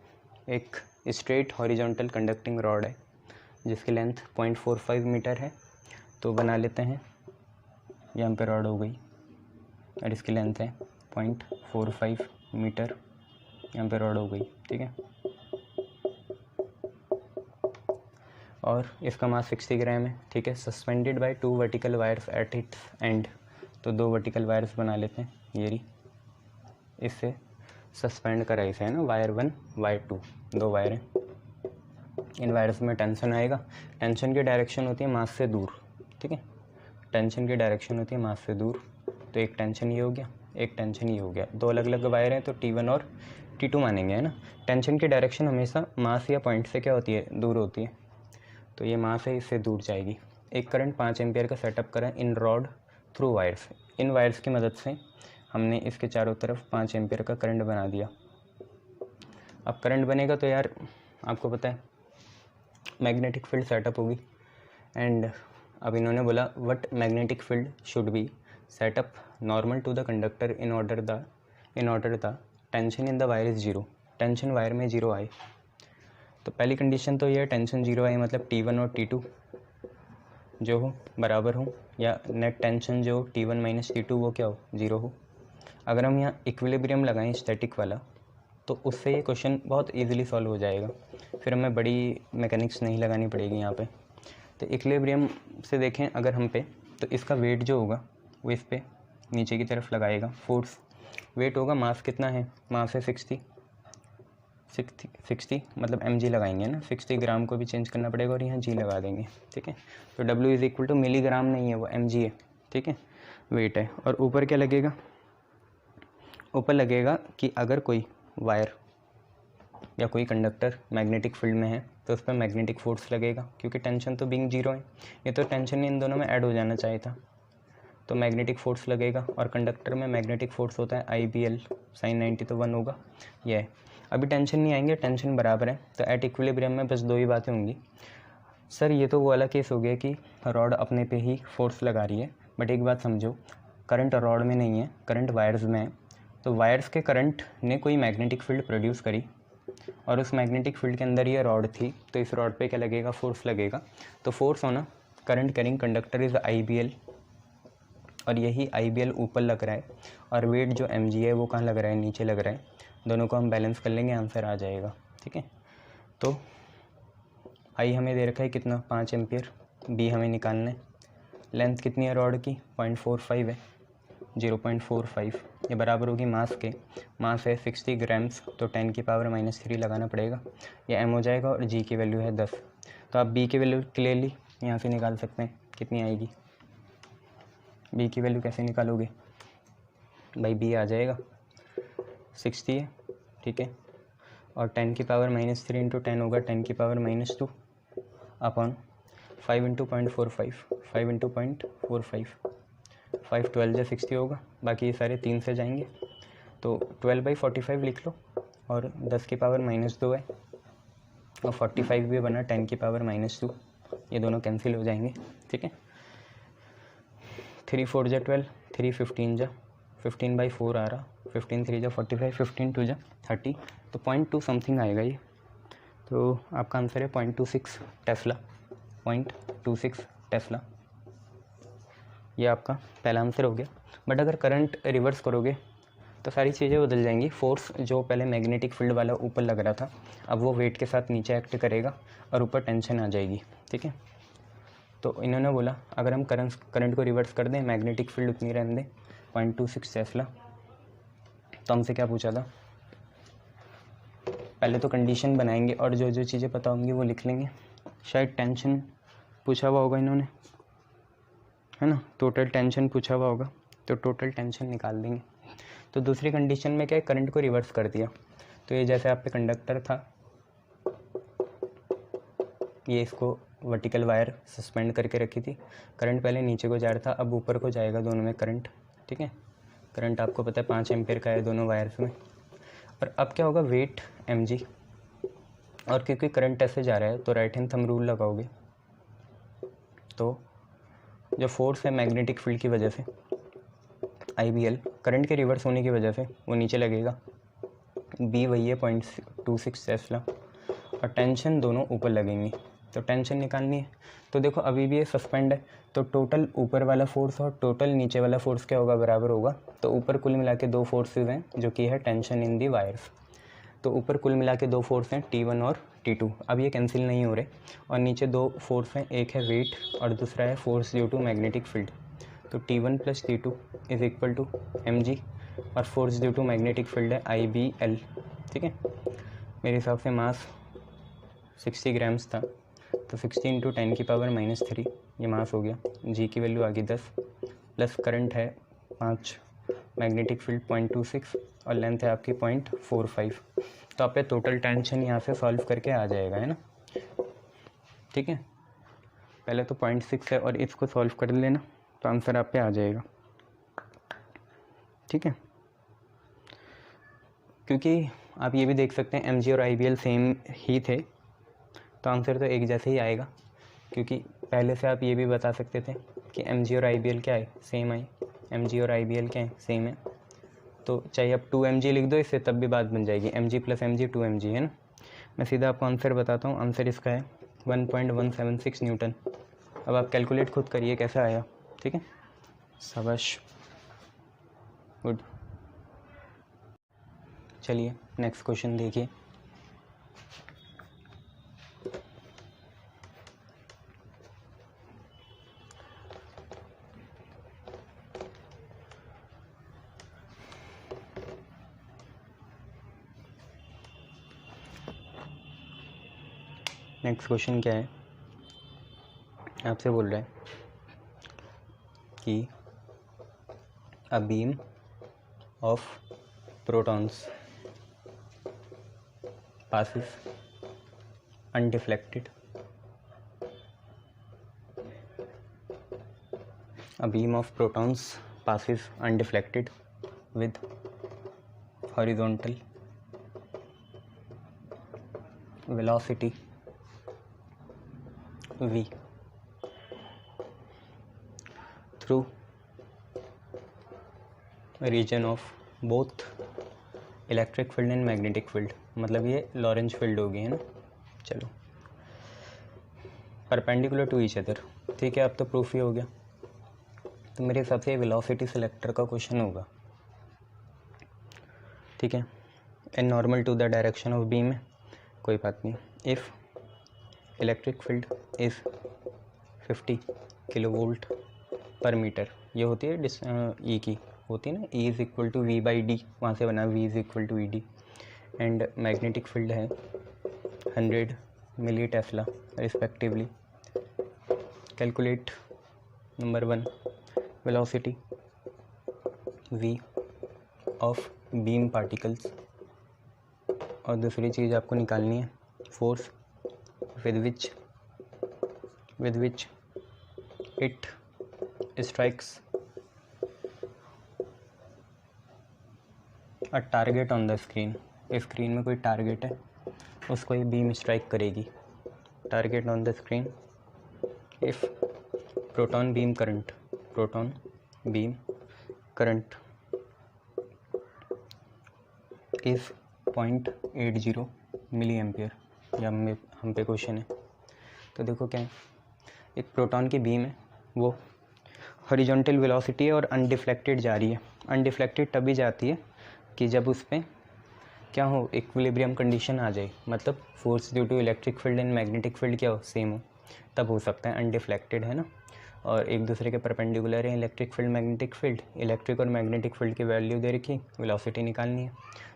एक स्ट्रेट हॉरिजॉन्टल कंडक्टिंग रॉड है जिसकी लेंथ 0.45 मीटर है। तो बना लेते हैं, यहाँ पे रॉड हो गई और इसकी लेंथ है 0.45 मीटर, यहाँ पे रॉड हो गई, ठीक है। और इसका मास 60 ग्राम है, ठीक है। Suspended bye 2 vertical wires at its and, तो 2 वर्टिकल वायर्स बना लेते हैं, ये रही, इससे सस्पेंड करा इसे, है ना, वायर 1 वायर 2, 2 वायर हैं। इन वायर्स में टेंशन आएगा, टेंशन की डायरेक्शन होती है मास से दूर, ठीक है, टेंशन की डायरेक्शन होती है मास से दूर। तो एक टेंशन ये हो गया, एक टेंशन ये हो गया, 2 अलग अलग वायर हैं तो T1 और T2 मानेंगे, है ना। टेंशन की डायरेक्शन हमेशा मास या पॉइंट से क्या होती है, दूर होती है, तो ये मास है, इससे दूर जाएगी। एक करंट 5 एम्पियर का सेटअप करें इन रॉड थ्रू वायर्स। इन वायर्स की मदद से हमने इसके चारों तरफ 5 एम्पियर का करंट बना दिया। अब करंट बनेगा तो यार आपको पता है मैग्नेटिक फील्ड सेटअप होगी। एंड अब इन्होंने बोला what magnetic field should be set up normal to the conductor in order the tension in the wire is 0, tension wire में 0 आए। तो पहली कंडीशन तो ये है टेंशन 0 आए, मतलब T1 और T2 जो हो बराबर हो, या नेट टेंशन जो T1 माइनस T2 वो क्या हो, 0 हो। अगर हम यहाँ इक्विलिब्रियम लगाएं स्टैटिक वाला तो उससे ये क्वेश्चन बहुत इजीली सॉल्व हो जाएगा, फिर हमें बड़ी मैकेनिक्स नहीं लगानी पड़ेगी यहाँ पे। तो इक्विलिब्रियम से देखें अगर हम पे, तो इसका वेट जो होगा वो इस पे नीचे की तरफ लगाएगा, फोर्स वेट होगा, मास कितना है, मास है 60 मतलब mg लगाएंगे ना, 60 ग्राम को भी चेंज करना पड़ेगा और यहाँ g लगा देंगे, ठीक है। तो W is equal to milligram नहीं है, वो mg है, ठीक है, वेट है। और ऊपर क्या लगेगा, ऊपर लगेगा कि अगर कोई वायर या कोई कंडक्टर मैग्नेटिक फील्ड में है तो उस पर मैग्नेटिक फोर्स लगेगा, क्योंकि टेंशन तो बिंग 0 है, ये तो टेंशन इन दोनों में ऐड हो जाना चाहिए था, तो मैग्नेटिक फोर्स लगेगा। और कंडक्टर में मैग्नेटिक फोर्स होता है IBL sin 90, तो 1 होगा, ये है। अभी टेंशन नहीं आएंगे, टेंशन बराबर है, तो एट इक्विलिब्रियम में बस 2 ही बातें होंगी। सर ये तो वो वाला केस हो गया कि रॉड अपने पे ही फोर्स लगा रही है, बट एक बात समझो, करंट रॉड में नहीं है, करंट वायर्स में है। तो वायर्स के करंट ने कोई मैग्नेटिक फील्ड प्रोड्यूस करी और उस मैग्नेटिक फील्ड के अंदर ये रॉड थी, तो इस रॉड पे क्या लगेगा, फोर्स लगेगा। तो फोर्स होना current carrying conductor is IBL, और यही IBL ऊपर लग रहा है, और वेट जो mg है वो कहाँ लग रहा है, नीचे लग रहा है। दोनों को हम बैलेंस कर लेंगे, आंसर आ जाएगा, ठीक है। तो I हमें दे रखा है कितना, 5 एम्पियर, B हमें निकालना है, लेंथ कितनी है रॉड की, 0.45 है, 0.45, ये बराबर होगी मास के, मास है 60 ग्राम्स, तो 10 की पावर -3 लगाना पड़ेगा, ये m हो जाएगा, और g की वैल्यू है 10। तो आप b की वैल्यू क्लियरली यहाँ से निकाल सकते हैं, कितनी आएगी, b की वैल्यू कैसे निकालोगे भाई, b आ जाएगा 60 है, ठीक है, और 10 की पावर -3 इंटू 10 होगा 10 की पावर -2 अपॉन 5 इंटू 0.45, 5 इंटू 0.45, 5 12 या 60 होगा, बाकी ये सारे 3 से जाएंगे, तो 12/45 लिख लो, और 10 की पावर -2 है, और 45 भी बना 10 की पावर -2, ये दोनों कैंसिल हो जाएंगे, ठीक है। 3 4 जा 12, 3 15 जा 15/4 आ रहा, 15 3 जा 45, 15 2 जा 30, तो 0.2 समथिंग आएगा ये, तो आपका आंसर है 0.26 टेस्ला, 0.26 टेस्ला, ये आपका पहला आंसर हो गया। बट अगर करंट रिवर्स करोगे तो सारी चीज़ें बदल जाएंगी। फोर्स जो पहले मैग्नेटिक फील्ड वाला ऊपर लग रहा था, अब वो वेट के साथ नीचे एक्ट करेगा और ऊपर टेंशन आ जाएगी, ठीक है। तो इन्होंने बोला अगर हम करंट को रिवर्स कर दें, मैग्नेटिक फील्ड उतनी रहने दें, 0.26 टेस्ला। तो हमसे क्या पूछा था, पहले तो कंडीशन बनाएंगे और जो जो चीज़ें पता होंगी वो लिख लेंगे। शायद टेंशन पूछा हुआ होगा इन्होंने, है ना, टोटल टेंशन पूछा हुआ होगा, तो टोटल टेंशन निकाल देंगे। तो दूसरी कंडीशन में क्या है, करंट को रिवर्स कर दिया, तो ये जैसे आप पे कंडक्टर था, ये इसको वर्टिकल वायर सस्पेंड करके रखी थी, करंट पहले नीचे को जा रहा था, अब ऊपर को जाएगा दोनों में करंट, ठीक है। करंट आपको पता है 5 एम्पियर का है दोनों वायर्स में। और अब क्या होगा, वेट mg, और क्योंकि करंट ऐसे जा रहा है तो राइट हैंड थंब रूल लगाओगे, तो जो फोर्स है मैग्नेटिक फील्ड की वजह से IBL, करंट के रिवर्स होने की वजह से वो नीचे लगेगा, B वही है 0.26 टेस्ला, और टेंशन दोनों ऊपर लगेंगी, तो टेंशन निकालनी है। तो देखो अभी भी ये सस्पेंड है, तो टोटल ऊपर वाला फोर्स और टोटल नीचे वाला फोर्स क्या होगा, बराबर होगा। तो ऊपर कुल मिला के 2 फोर्सेज हैं जो कि है टेंशन इन दी वायर्स, तो ऊपर कुल मिला के 2 फोर्स हैं T1 और T2, अब ये कैंसिल नहीं हो रहे, और नीचे 2 फोर्स हैं, एक है वेट और दूसरा है force due to magnetic field. तो T1 plus T2 is equal to mg, और force due to magnetic field है IBL। ठीक है, मेरे हिसाब से मास 60 ग्राम्स था, तो 60 इंटू 10 की पावर -3 ये मास हो गया। जी की वैल्यू आ गई 10, प्लस करंट है 5, मैग्नेटिक फील्ड 0.26 और लेंथ है आपकी 0.45। तो आप पे टोटल टेंशन यहाँ से सॉल्व करके आ जाएगा, है ना। ठीक है, पहले तो 0.6 है और इसको सॉल्व कर लेना तो आंसर आप पे आ जाएगा। ठीक है, क्योंकि आप ये भी देख सकते हैं mg और IBL सेम ही थे, तो आंसर तो एक जैसे ही आएगा, क्योंकि पहले से आप ये भी बता सकते थे कि mg और IBL क्या है, सेम है। mg और IBL क्या है, सेम है, तो चाहे आप 2mg लिख दो इससे तब भी बात बन जाएगी, mg प्लस mg 2mg, है ना। मैं सीधा आपको आंसर बताता हूँ, आंसर इसका है 1.176 न्यूटन। अब आप कैलकुलेट खुद करिए कैसा आया। ठीक है, शाबाश, गुड। चलिए नेक्स्ट क्वेश्चन देखिए। नेक्स्ट क्वेश्चन क्या है, आपसे बोल रहा है कि a beam of protons passes undeflected, a beam of protons passes undeflected with horizontal velocity v through region of both electric field and magnetic field, मतलब ये लॉरेंज फील्ड होगी, है ना। चलो, परपेंडिकुलर टू ईच अदर। ठीक है, अब तो प्रूफ ही हो गया, तो मेरे हिसाब से वेलोसिटी सिलेक्टर का क्वेश्चन होगा। ठीक है, and normal to the direction of beam है, कोई बात नहीं। If electric field is 50 kilovolt per metre, ये होती है ई की होती है ना, E is equal to V by D, वहाँ से बना V is equal to ED, and magnetic field है 100 milli tesla respectively. Calculate number 1 velocity V of beam particles, और दूसरी चीज़ आपको निकालनी है force with which it strikes a target on the screen. Screen में कोई टारगेट है, उसको ये बीम स्ट्राइक करेगी। Target on the screen if proton beam current is 0.80 milli ampere, या हम पे क्वेश्चन है। तो देखो क्या है, एक प्रोटॉन की बीम है, वो हॉरिजॉन्टल वेलोसिटी है और अनडिफ्लेक्टेड जा रही है। अनडिफ्लेक्टेड तभी जाती है कि जब उस पर क्या हो, इक्विलिब्रियम कंडीशन आ जाए, मतलब force due to electric field and magnetic field क्या हो, सेम हो, तब हो सकता है अनडिफ्लेक्टेड, है ना। और एक दूसरे के परपेंडिकुलर है electric field magnetic field, electric और मैग्नेटिक फील्ड की वैल्यू दे रखी, वेलोसिटी निकालनी है।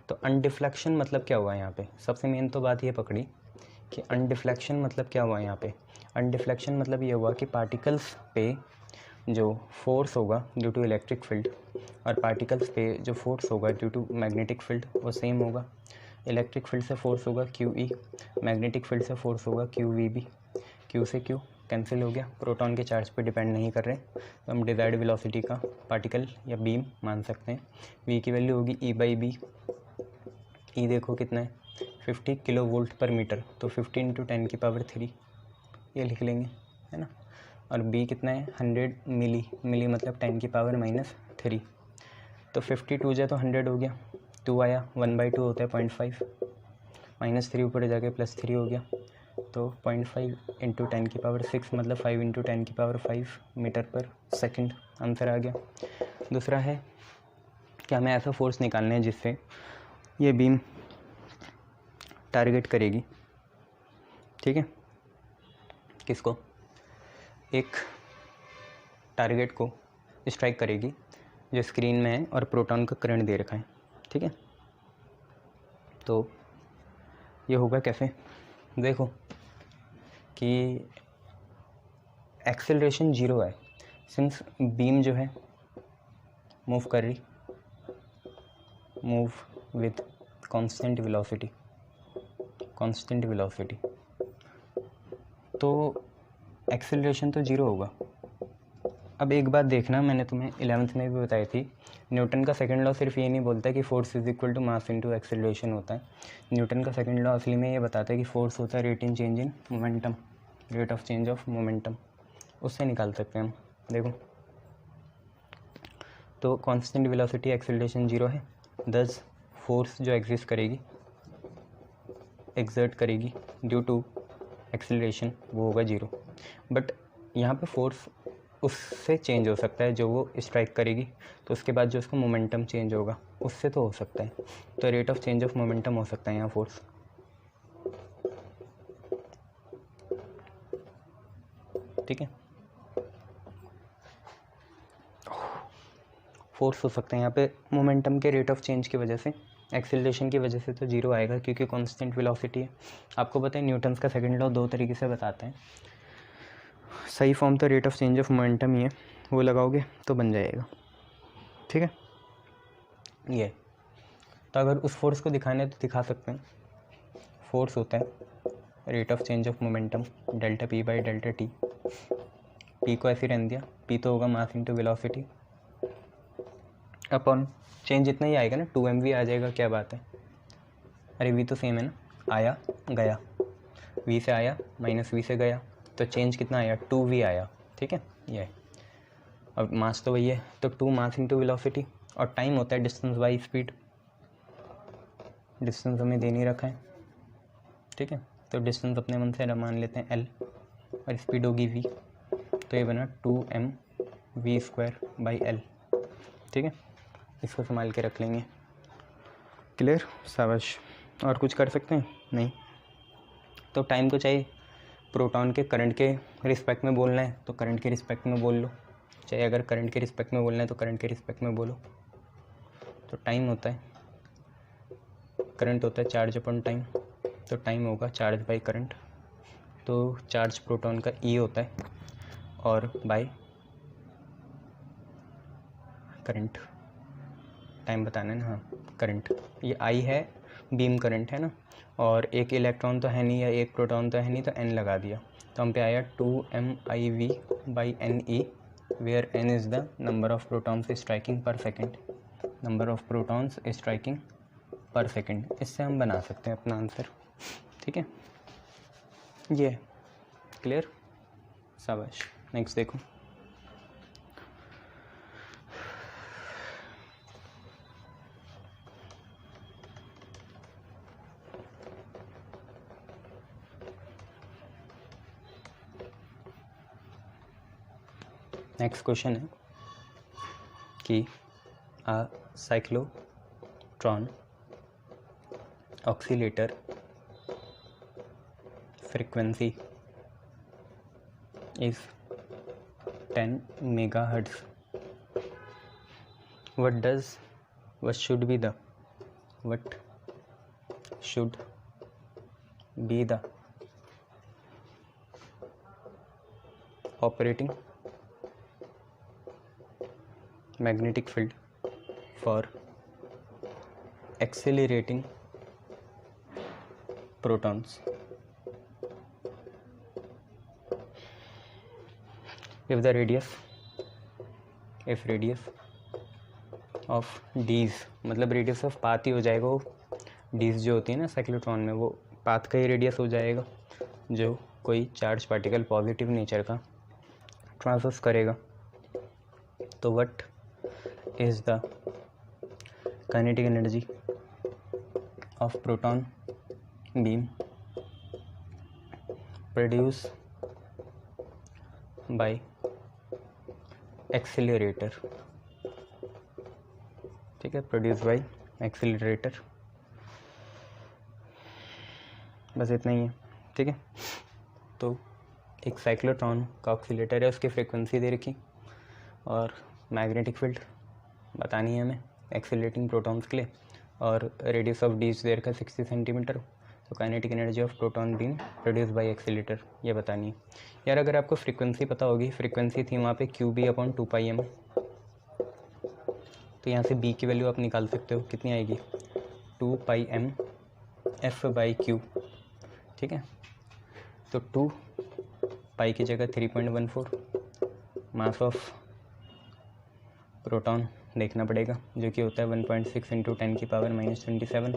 तो अनडिफ्लेक्शन मतलब क्या हुआ यहाँ पे, सबसे मेन तो बात ये पकड़ी कि अनडिफ्लेक्शन मतलब क्या हुआ यहाँ पे। अनडिफ्लेक्शन मतलब ये हुआ कि पार्टिकल्स पे जो फोर्स होगा ड्यू टू इलेक्ट्रिक फील्ड और पार्टिकल्स पे जो फोर्स होगा ड्यू टू मैग्नेटिक फील्ड वो सेम होगा। इलेक्ट्रिक फील्ड से फोर्स होगा QE, मैग्नेटिक फील्ड से फोर्स होगा QVB। Q से Q कैंसिल हो गया, प्रोटॉन के चार्ज पे डिपेंड नहीं कर रहे, तो हम डिजायर्ड वेलोसिटी का पार्टिकल या बीम मान सकते हैं। V की वैल्यू होगी E/B। E देखो कितना है, 50 किलोवोल्ट पर मीटर, तो 50 इंटू 10 की पावर 3 ये लिख लेंगे, है ना। और B कितना है, 100 मिली मतलब 10 की पावर -3, तो 52 जा तो 100 हो गया, 2 आया, 1/2 होता है 0.5, -3 ऊपर जाके +3 हो गया, तो 0.5 इंटू 10 की पावर 6 मतलब 5 इंटू 10 की पावर 5 मीटर पर सेकंड, आंसर आ गया। दूसरा है कि हमें ऐसा फोर्स निकालना है जिससे ये बीम टारगेट करेगी। ठीक है, किसको, एक टारगेट को स्ट्राइक करेगी जो स्क्रीन में है और प्रोटॉन का करंट दे रखा है, ठीक है। तो ये होगा कैसे, देखो कि एक्सेलरेशन 0 है सिंस बीम जो है मूव कर रही, मूव विथ कांस्टेंट वेलोसिटी, तो एक्सेलरेशन तो 0 होगा। अब एक बात देखना, मैंने तुम्हें 11th में भी बताई थी, न्यूटन का सेकंड लॉ सिर्फ ये नहीं बोलता कि force is equal to mass into acceleration होता है। न्यूटन का सेकंड लॉ असली में ये बताता है कि फोर्स होता है rate of change of momentum, उससे निकाल सकते हैं हम। देखो तो कांस्टेंट वेलोसिटी एक्सेलरेशन 0 है, दस फोर्स जो एग्जर्ट करेगी ड्यू टू एक्सेलरेशन वो होगा 0। बट यहाँ पे फोर्स उससे चेंज हो सकता है जो वो स्ट्राइक करेगी, तो उसके बाद जो उसका मोमेंटम चेंज होगा उससे तो हो सकता है, तो rate of change of momentum हो सकता है यहाँ फोर्स, ठीक है। फोर्स हो सकता है यहाँ पे मोमेंटम के रेट ऑफ चेंज की वजह से, एक्सेलरेशन की वजह से तो 0 आएगा क्योंकि कांस्टेंट वेलोसिटी है। आपको पता है न्यूटन्स का सेकंड लॉ 2 तरीके से बताते हैं, सही फॉर्म तो rate of change of momentum ही है, वो लगाओगे तो बन जाएगा, ठीक है। ये तो अगर उस फोर्स को दिखाना है तो दिखा सकते हैं। फोर्स होता है rate of change of momentum delta P by delta T, P को ऐसे रहने दिया, पी तो होगा mass into velocity upon change इतना ही आएगा ना, 2mv आ जाएगा, क्या बात है। अरे v तो सेम है ना, आया गया, v से आया माइनस v से गया, तो चेंज कितना आया 2v आया, ठीक है। ये अब मास तो वही है, तो 2 मास इंटू वेलोसिटी, और टाइम होता है डिस्टेंस बाई स्पीड, डिस्टेंस हमें दे नहीं रखा है, ठीक है। तो डिस्टेंस अपने मन से मान लेते हैं l, और स्पीड होगी v, तो ये बना 2mv² बाई l, ठीक है। इसको संभाल के रख लेंगे, क्लियर, शाबाश। और कुछ कर सकते हैं नहीं, तो टाइम को चाहे प्रोटॉन के करंट के रिस्पेक्ट में बोलना है तो करंट के रिस्पेक्ट में बोल लो, चाहे अगर करंट के रिस्पेक्ट में बोलना है तो करंट के रिस्पेक्ट में बोलो। तो टाइम होता है, करंट होता है चार्ज अपॉन टाइम, तो टाइम होगा चार्ज बाई करंट, तो चार्ज प्रोटॉन का ई होता है और बाई करंट, टाइम बताना है ना, हाँ करंट, ये आई है बीम करंट है ना, और एक इलेक्ट्रॉन तो है नहीं या एक प्रोटॉन तो है नहीं, तो n लगा दिया, तो हम पे आया 2mIV by NE, where n is the number of protons striking per second, number of protons striking per second. इससे हम बना सकते हैं अपना आंसर, ठीक है। ये क्लियर, शाबाश। नेक्स्ट देखो, नेक्स्ट क्वेश्चन है कि a cyclotron oscillator frequency is 10 megahertz. What should be the operating magnetic field for accelerating protons if radius of d's, मतलब रेडियस ऑफ पाथ ही हो जाएगा वो, डीज जो होती है ना साइक्लोट्रॉन में, वो पाथ का ही रेडियस हो जाएगा जो कोई चार्ज पार्टिकल पॉजिटिव नेचर का ट्रांसवर्स करेगा। तो what is the kinetic energy of proton beam produce bye accelerator, ठीक है, प्रोड्यूस बाय एक्सेलरेटर, बस इतना ही है, ठीक है। तो एक साइक्लोट्रॉन का ऑक्सीलेटर है, उसकी फ्रीक्वेंसी दे रखी और मैग्नेटिक फील्ड बतानी है हमें एक्सीलरेटिंग प्रोटॉन्स के लिए, और radius of D is there का 60 सेंटीमीटर। तो kinetic energy of proton beam produce by accelerator ये बतानी है। यार अगर आपको फ्रीक्वेंसी पता होगी, फ्रीक्वेंसी थी वहाँ पे QB/2πm, तो यहाँ से B की वैल्यू आप निकाल सकते हो, कितनी आएगी 2πm F/Q, ठीक है। तो 2 पाई की जगह 3.14 मास ऑफ प्रोटॉन देखना पड़ेगा, जो कि होता है 1.6 × 10⁻⁻27।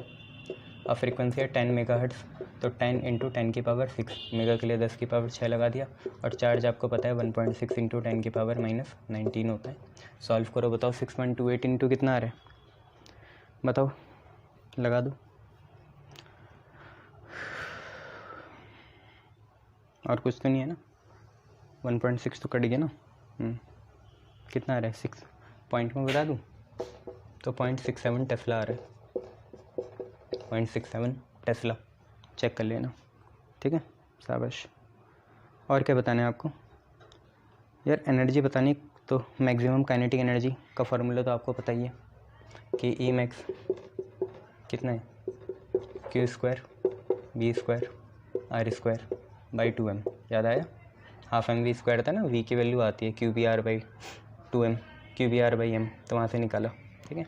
अब फ्रीक्वेंसी है 10 मेगाहर्ट्ज़, तो 10 × 10⁻6 मेगा के लिए 10⁻6 लगा दिया, और चार्ज आपको पता है 1.6 × 10⁻⁻19 होता है। सॉल्व करो, बताओ 6.28 इंटू कितना आ रहा है, बताओ, लगा दो। और कुछ तो नहीं है ना, 1.6 तो कट गया ना, कितना आ रहा है 6 पॉइंट में बता दूँ तो 0.67 टेस्ला आ रहा है, 0.67 टेस्ला, चेक कर लेना, ठीक है, शाबाश। और क्या बताना है आपको यार, एनर्जी बतानी, तो मैक्सिमम काइनेटिक एनर्जी का फार्मूला तो आपको पता ही है कि E मैक्स कितना है Q² V² R²/2m, याद आया, हाफ mv² था ना, V की वैल्यू आती है QBr/2m, QBr/m, तो वहाँ से निकाला, ठीक है।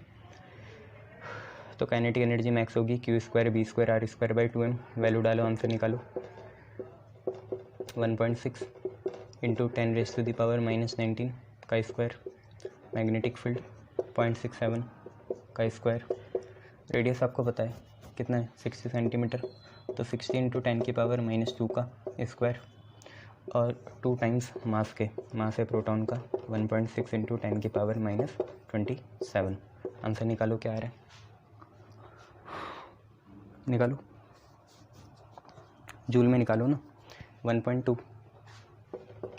तो काइनेटिक एनर्जी मैक्स होगी Q² V² R²/2m, वैल्यू डालो, आंसर निकालो, 1.6 × 10⁻⁻19 का स्क्वायर, मैग्नेटिक फील्ड 0.67 का स्क्वायर, रेडियस आपको पता है कितना है 60 सेंटीमीटर, तो 60 × 10⁻⁻2 का स्क्वायर, और 2 टाइम्स मास है प्रोटॉन का 1.6 × 10⁻⁻27। आंसर निकालो, क्या आ रहा है, निकालो, जूल में निकालो ना, 1.2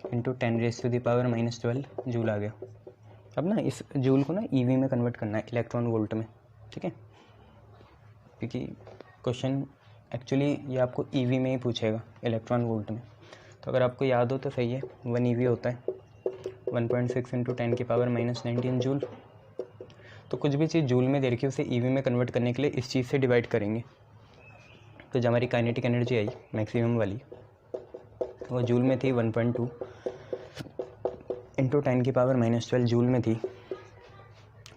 × 10⁻⁻12 जूल आ गया। अब ना इस जूल को ना ईवी में कन्वर्ट करना है, इलेक्ट्रॉन वोल्ट में, ठीक है, क्योंकि क्वेश्चन एक्चुअली ये आपको ईवी में ही पूछेगा, इलेक्ट्रॉन वोल्ट में। तो अगर आपको याद हो तो सही है, 1 EV होता है 1.6 × 10⁻⁻19 जूल। तो कुछ भी चीज़ जूल में दे रखी है उसे ईवी में कन्वर्ट करने के लिए इस चीज़ से डिवाइड करेंगे, तो जब हमारी काइनेटिक एनर्जी आई मैक्सिमम वाली, वो जूल में थी 1.2 × 10⁻⁻12 जूल में थी।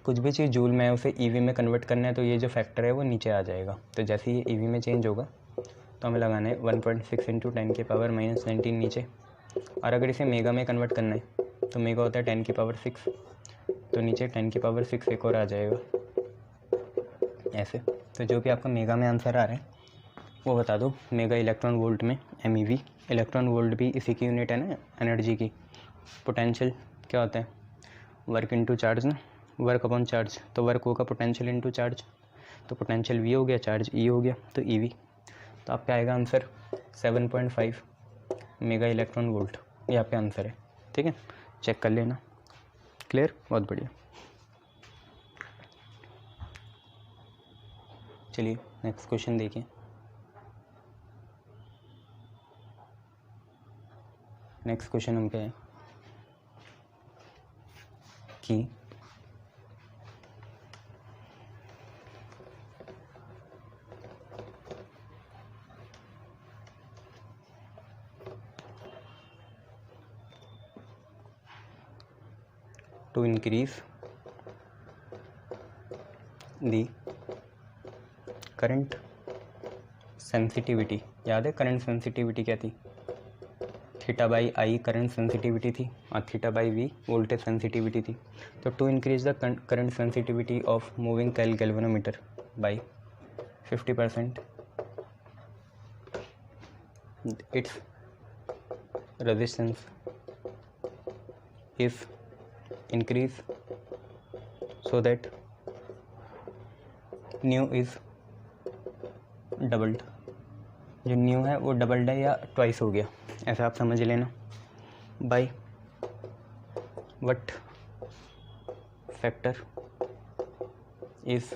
कुछ भी चीज़ जूल में है उसे ईवी में कन्वर्ट करना है, तो ये जो फैक्टर है वो नीचे आ जाएगा। तो जैसे ही ये ईवी में चेंज होगा तो हमें लगाना है 1.6 × 10⁻⁻19 नीचे, और अगर इसे मेगा में कन्वर्ट करना है तो मेगा होता है 10⁻6, तो नीचे 10⁻6 एक और आ जाएगा ऐसे। तो जो भी आपका मेगा में आंसर आ रहा है वो बता दो, मेगा इलेक्ट्रॉन वोल्ट में MEV, इलेक्ट्रॉन वोल्ट भी इसी की यूनिट है ना एनर्जी की। पोटेंशियल क्या होता है, वर्क इनटू चार्ज ना, वर्क अपॉन चार्ज, तो वर्क होगा पोटेंशियल इनटू चार्ज, तो पोटेंशियल V हो गया, चार्ज E हो गया, तो EV। तो आपका आएगा आंसर 7.5 मेगा इलेक्ट्रॉन वोल्ट, ये आपका आंसर है, ठीक है, चेक कर लेना, क्लियर, बहुत बढ़िया। चलिए नेक्स्ट क्वेश्चन देखिए। नेक्स्ट क्वेश्चन हम पे है कि to increase the current sensitivity, याद है करंट सेंसिटिविटी क्या थी, θ/I करंट सेंसिटिविटी थी और θ/V वोल्टेज सेंसिटिविटी थी। तो to increase the current sensitivity of moving coil galvanometer by 50%, its resistance is increase so that new is doubled, जो new है वो डबल्ड है या ट्वाइस हो गया, ऐसा आप समझ लेना। By what factor is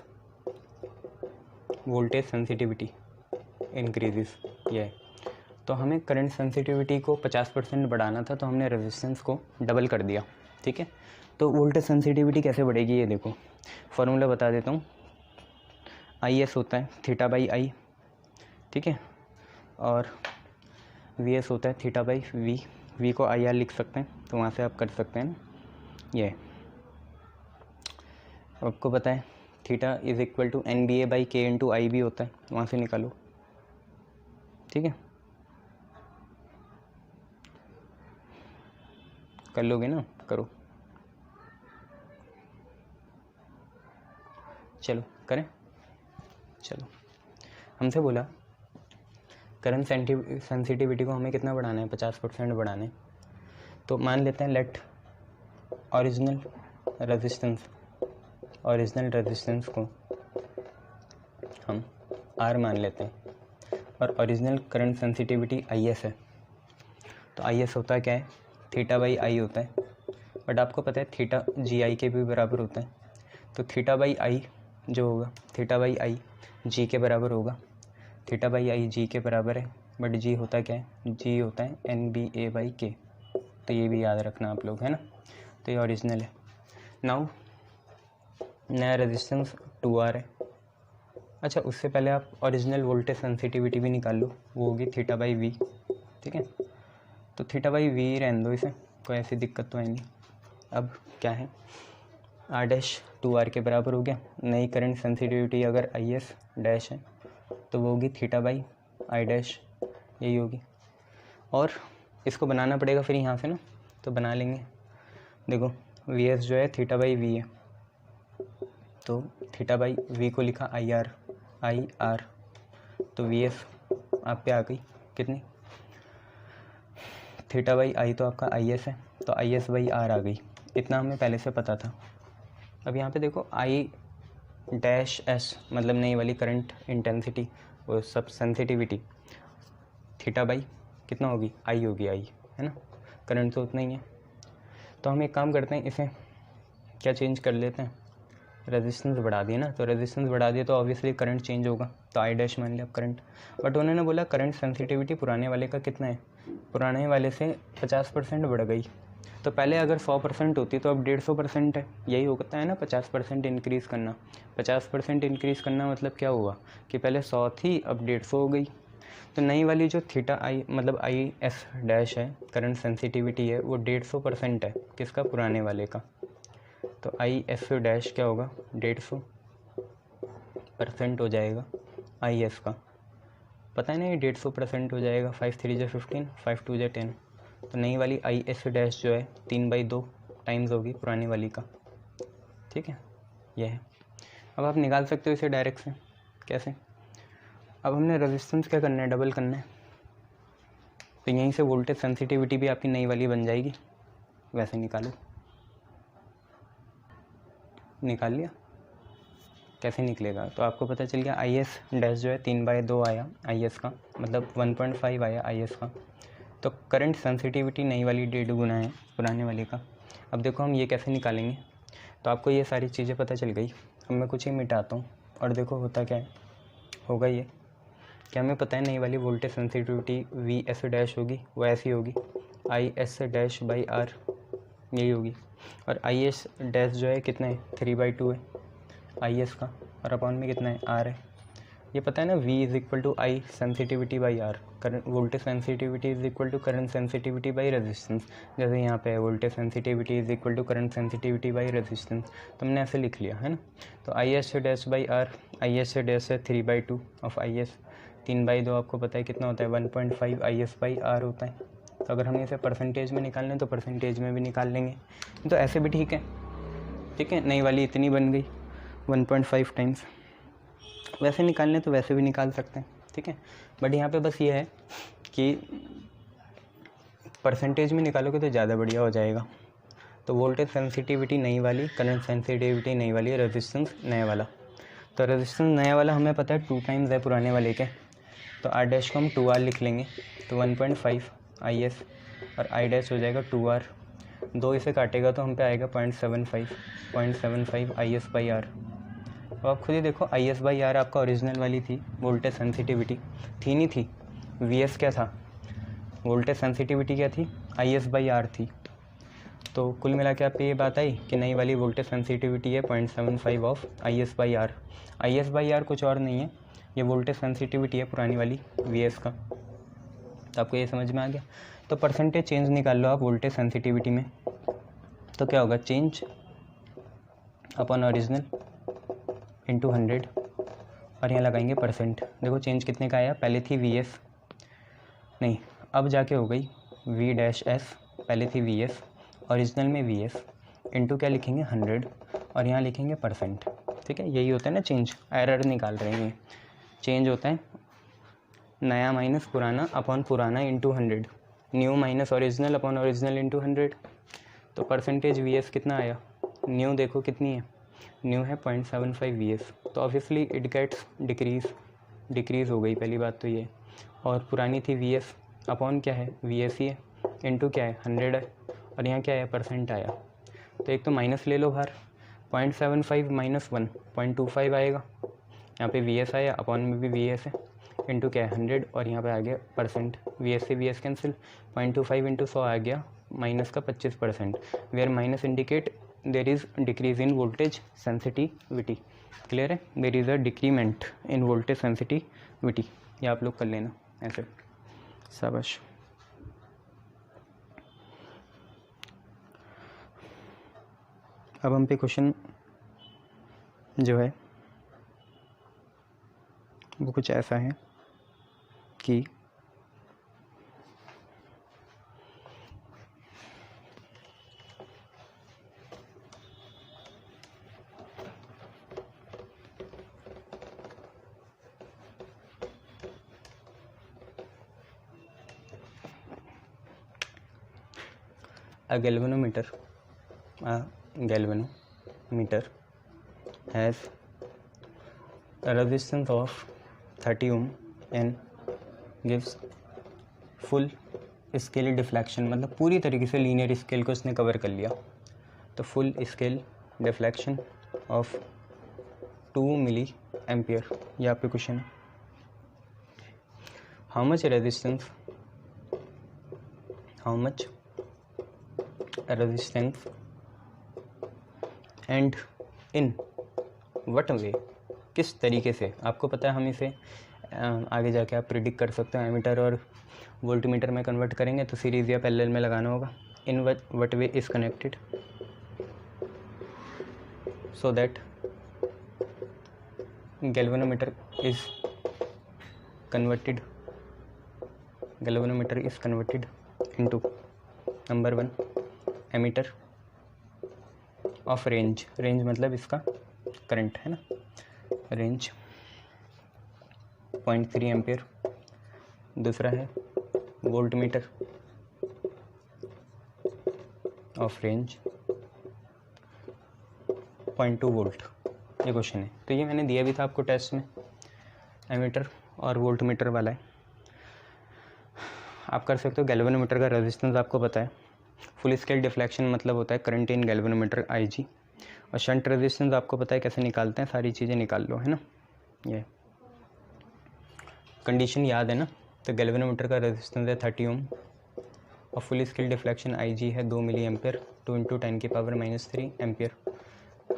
voltage sensitivity increases, ये है। तो हमें करंट सेंसिटिविटी को 50% बढ़ाना था, तो हमने रेजिस्टेंस को डबल कर दिया, ठीक है। तो वोल्टेज सेंसिटिविटी कैसे बढ़ेगी ये देखो, फॉर्मूला बता देता हूँ। आई एस होता है थीटा बाई आई, ठीक है, और वी एस होता है थीटा बाई वी। वी को आई आर लिख सकते हैं, तो वहाँ से आप कर सकते हैं ये। आपको पता है theta is equal to N B A by K into I B होता है, वहाँ से निकालो, ठीक है, कर लोगे ना, करो, चलो करें। चलो, हमसे बोला करंट सेंसिटिविटी को हमें कितना बढ़ाना है, 50% बढ़ाना है। तो मान लेते हैं लेट ओरिजिनल रेजिस्टेंस को हम R मान लेते हैं, और ओरिजिनल करंट सेंसिटिविटी IS है। तो IS होता है क्या है, थीटा बाई आई होता है, बट आपको पता है थीटा GI के भी बराबर होता है। तो थीटा बाई आई जो होगा, थीटा बाई आई जी के बराबर होगा। थीटा बाई आई जी के बराबर है, बट जी होता क्या है, जी होता है NBA बाई के। तो ये भी याद रखना आप लोग, है ना। तो ये ओरिजिनल है। नाउ नया रेजिस्टेंस 2R है। अच्छा, उससे पहले आप ओरिजिनल वोल्टेज सेंसिटिविटी भी निकाल लो, वो होगी थीटा बाई वी, ठीक है। तो थीटा बाई वी रहने दो इसे, कोई ऐसी दिक्कत तो है नहीं। अब क्या है, R डैश 2R के बराबर हो गया। नई करंट सेंसिटिविटी अगर IS डैश है तो वो होगी थीटा बाई आई डैश, यही होगी। और इसको बनाना पड़ेगा फिर यहाँ से ना, तो बना लेंगे। देखो VS जो है थीटा बाई वी है, तो थीटा बाई वी को लिखा IR, तो VS आप पे आ गई कितनी, थीटा बाई आई तो आपका IS है, तो IS बाई R आ गई। इतना हमें पहले से पता था। अब यहाँ पे देखो I डैश एस मतलब नई वाली करंट इंटेंसिटी, वो सब सेंसिटिविटी थीटा बाई कितना होगी, आई होगी, आई है ना, करंट तो उतना ही है। तो हम एक काम करते हैं, इसे क्या चेंज कर लेते हैं, रेजिस्टेंस बढ़ा दिए ना, तो रेजिस्टेंस बढ़ा दिए तो ऑब्वियसली करंट चेंज होगा, तो आई डैश मान लिया अब करंट। बट उन्होंने बोला करंट सेंसिटिविटी पुराने वाले का कितना है, पुराने वाले से 50% बढ़ गई। तो पहले अगर 100% होती तो अब 150% है, यही होता है ना 50% इंक्रीज़ करना। 50% इंक्रीज़ करना मतलब क्या हुआ कि पहले 100 थी, अब 150 हो गई। तो नई वाली जो थीटा आई मतलब IS डैश है, करंट सेंसिटिविटी है, वो 150% है, किसका, पुराने वाले का। तो IS डैश क्या होगा, 150% हो जाएगा IS का, पता है ना, ये 150% हो जाएगा। 5 3 × 15, 5 2 × 10। तो नई वाली IS डैश जो है 3/2 टाइम्स होगी पुरानी वाली का, ठीक है, ये है। अब आप निकाल सकते हो इसे डायरेक्ट से, कैसे, अब हमने रेजिस्टेंस क्या करना है, डबल करना है, तो यहीं से वोल्टेज सेंसिटिविटी भी आपकी नई वाली बन जाएगी। वैसे निकालो, निकाल लिया, कैसे निकलेगा, तो आपको पता चल गया IS डैश जो है 3/2 आया IS का, मतलब 1.5 आया IS का। तो करंट सेंसिटिविटी नई वाली 1.5 गुना है पुराने वाले का। अब देखो हम ये कैसे निकालेंगे, तो आपको ये सारी चीज़ें पता चल गई। अब मैं कुछ ही मिटाता हूँ, और देखो होता क्या है, होगा ये कि हमें पता है नई वाली वोल्टेज सेंसिटिविटी VS डैश होगी, वो ऐसी होगी IS डैश बाई R, यही होगी। और IS डैश जो है कितना है, 3/2 है IS का, और अपॉन में कितना है, R है। ये पता है ना, V is equal to I sensitivity by R, current voltage sensitivity is equal to current sensitivity by resistance. जैसे यहाँ पे है voltage sensitivity is equal to current sensitivity by resistance, तो हमने ऐसे लिख लिया है ना। तो IS dash by R, IS dash है 3/2 ऑफ IS, 3/2 आपको पता है कितना होता है, 1.5 IS बाई R होता है। तो अगर हमें इसे परसेंटेज में निकालना है तो परसेंटेज में भी निकाल लेंगे, तो ऐसे भी ठीक है, ठीक है। नई वाली इतनी बन गई 1.5 टाइम्स, वैसे निकालने तो वैसे भी निकाल सकते हैं, ठीक है। बट यहाँ पे बस ये है कि परसेंटेज में निकालोगे तो ज़्यादा बढ़िया हो जाएगा। तो वोल्टेज सेंसिटिविटी नई वाली, करंट सेंसिटिविटी नई वाली, रेजिस्टेंस नया वाला। तो रेजिस्टेंस नया वाला हमें पता है 2 टाइम्स है पुराने वाले के, तो R डैश को हम 2R लिख लेंगे, तो 1.5 IS और I डैश हो जाएगा 2R, 2 इसे काटेगा तो हम पे आएगा 0.75 IS बाई R। अब आप खुद ही देखो, IS बाई R आपका ओरिजिनल वाली थी, वोल्टेज सेंसिटिविटी थी नहीं थी, VS क्या था, वोल्टेज सेंसिटिविटी क्या थी, IS बाई R थी। तो कुल मिला के आप पे ये बात आई कि नई वाली वोल्टेज सेंसिटिविटी है 0.75 ऑफ IS/R। IS/R कुछ और नहीं है, ये वोल्टेज सेंसिटिविटी है पुरानी वाली VS का। तो आपको ये समझ में आ गया। तो परसेंटेज चेंज निकाल लो आप वोल्टेज सेंसिटिविटी में, तो क्या होगा, चेंज अपॉन ओरिजिनल इंटू 100 और यहाँ लगाएंगे परसेंट। देखो चेंज कितने का आया, पहले थी VS, नहीं अब जाके हो गई V-S, पहले थी VS, ओरिजिनल में VS, इंटू क्या लिखेंगे 100 और यहाँ लिखेंगे परसेंट। ठीक है, यही होता है ना चेंज, एरर निकाल रहे हैं। चेंज होता है नया माइनस पुराना अपॉन पुराना into 100, new minus original upon original into 100। तो परसेंटेज VS कितना आया, न्यू देखो कितनी है, न्यू है 0.75 VS, तो ऑब्वियसली इट गेट्स डिक्रीज़ हो गई, पहली बात तो ये। और पुरानी थी VS अपॉन क्या है VS ही है, इंटू क्या है 100 है, और यहाँ क्या है परसेंट आया। तो एक तो माइनस ले लो बाहर, 0.75 माइनस 1 0.25 आएगा, यहाँ पे VS आया, अपॉन में भी VS है, इंटू क्या है 100 और यहाँ पे आ गया परसेंट, VS से VS कैंसिल, 0.25 इंटू 100 आ गया माइनस का 25%, where minus indicate there is decrease in voltage sensitivity. Clear है, there is a decrement in voltage sensitivity, ये आप लोग कर लेना ऐसे, शाबाश। अब हम पे क्वेश्चन जो है वो कुछ ऐसा है कि a galvanometer has a resistance of 30 ohm and gives full scale deflection, मतलब पूरी तरीके से लीनियर स्केल को इसने कवर कर लिया। तो full scale deflection of 2 milli ampere, ये आपके क्वेश्चन है। How much resistance and in what way, किस तरीके से, आपको पता है हम इसे आगे जाके आप प्रिडिक्ट कर सकते हो, एमीटर और वोल्टमीटर में कन्वर्ट करेंगे तो सीरीज या पैरेलल में लगाना होगा। In what way is connected so that galvanometer is converted into number 1 ammeter of range मतलब इसका करंट है ना, रेंज 0.3 एम्पियर। दूसरा है वोल्टमीटर ऑफ रेंज 0.2 वोल्ट। ये क्वेश्चन है, तो ये मैंने दिया भी था आपको टेस्ट में, एमीटर और वोल्टमीटर वाला है। आप कर सकते हो। गैल्वेनोमीटर का रेजिस्टेंस आपको पता है, फुल स्केल डिफ्लेक्शन मतलब होता है करंट इन गैल्वेनोमीटर IG, और शंट रेजिस्टेंस आपको पता है कैसे निकालते हैं, सारी चीज़ें निकाल लो, है ना। ये कंडीशन याद है ना। तो गैल्वेनोमीटर का रेजिस्टेंस है 30 ओम और फुल स्केल डिफ्लेक्शन IG है 2 मिली एम्पियर, 2 × 10⁻³ एम्पियर।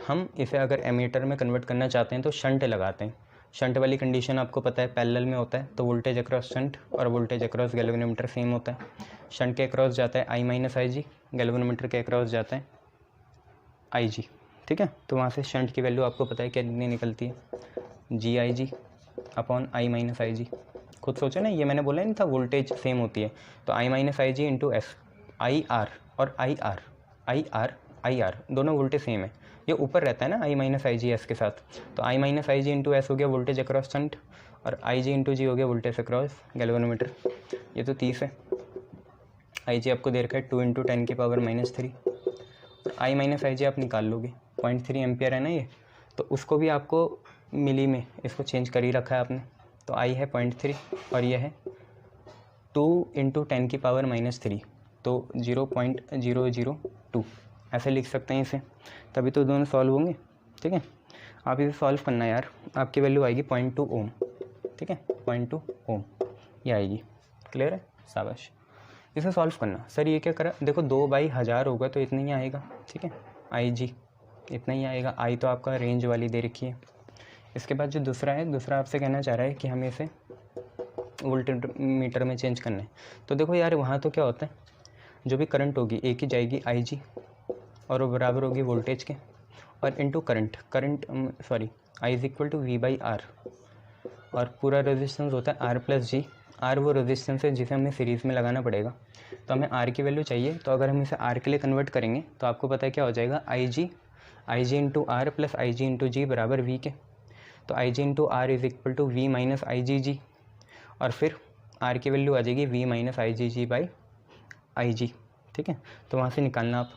हम इसे अगर एमीटर में कन्वर्ट करना चाहते हैं तो शंट लगाते हैं। शंट वाली कंडीशन आपको पता है पैरेलल में होता है, तो वोल्टेज अक्रॉस शंट और वोल्टेज अक्रॉस गैल्वेनोमीटर सेम होता है। शंट के अक्रॉस जाता है I-IG, गैल्वेनोमीटर के अक्रॉस जाता है IG, ठीक है। तो वहाँ से शंट की वैल्यू आपको पता है कितनी निकलती है, GIG अपॉन I-IG। खुद सोचो ना, ये मैंने बोला नहीं था वोल्टेज सेम होती है, तो I-IG इंटू S, IR और IR दोनों वोल्टेज सेम है, ये ऊपर रहता है ना I-IG S के साथ। तो I-IG इंटू S हो गया वोल्टेज अक्रॉस शंट, और IG इंटू G हो गया वोल्टेज अक्रॉस गैल्वेनोमीटर। ये तो 30 है। IG आपको दे रखा है 2 × 10⁻³ और I-IG आप निकाल लोगे, 0.3 एम्पियर है ना ये, तो उसको भी आपको मिली में इसको चेंज कर ही रखा है आपने। तो I है 0.3 और ये है 2 × 10⁻³ तो 0.002 ऐसे लिख सकते हैं इसे, तभी तो दोनों सॉल्व होंगे, ठीक है। आप इसे सॉल्व करना यार, आपकी वैल्यू आएगी 0.2 ओम, ठीक है, 0.2 ओम ये आएगी। क्लियर है, शाबाश। इसे सॉल्व करना। सर ये क्या करा, देखो 2/1000 होगा तो इतना ही आएगा, ठीक है, आई जी इतना ही आएगा। आई तो आपका रेंज वाली दे रखी है। इसके बाद जो दूसरा है, दूसरा आपसे कहना चाह रहा है कि हमें इसे वोल्ट मीटर में चेंज करना है। तो देखो यार वहाँ तो क्या होता है, जो भी करंट होगी एक ही जाएगी आई जी, और वो बराबर होगी वोल्टेज के और into current I is equal to V by R, और पूरा रेजिस्टेंस होता है आर प्लस जी। आर वो रेजिस्टेंस है जिसे हमें सीरीज़ में लगाना पड़ेगा, तो हमें आर की वैल्यू चाहिए। तो अगर हम इसे आर के लिए कन्वर्ट करेंगे तो आपको पता है क्या हो जाएगा, I G into R plus I G into G बराबर वी के। तो I G into R is equal to V minus I G, और फिर आर की वैल्यू आ जाएगी V minus I G by I G, ठीक है। तो वहाँ से निकालना आप।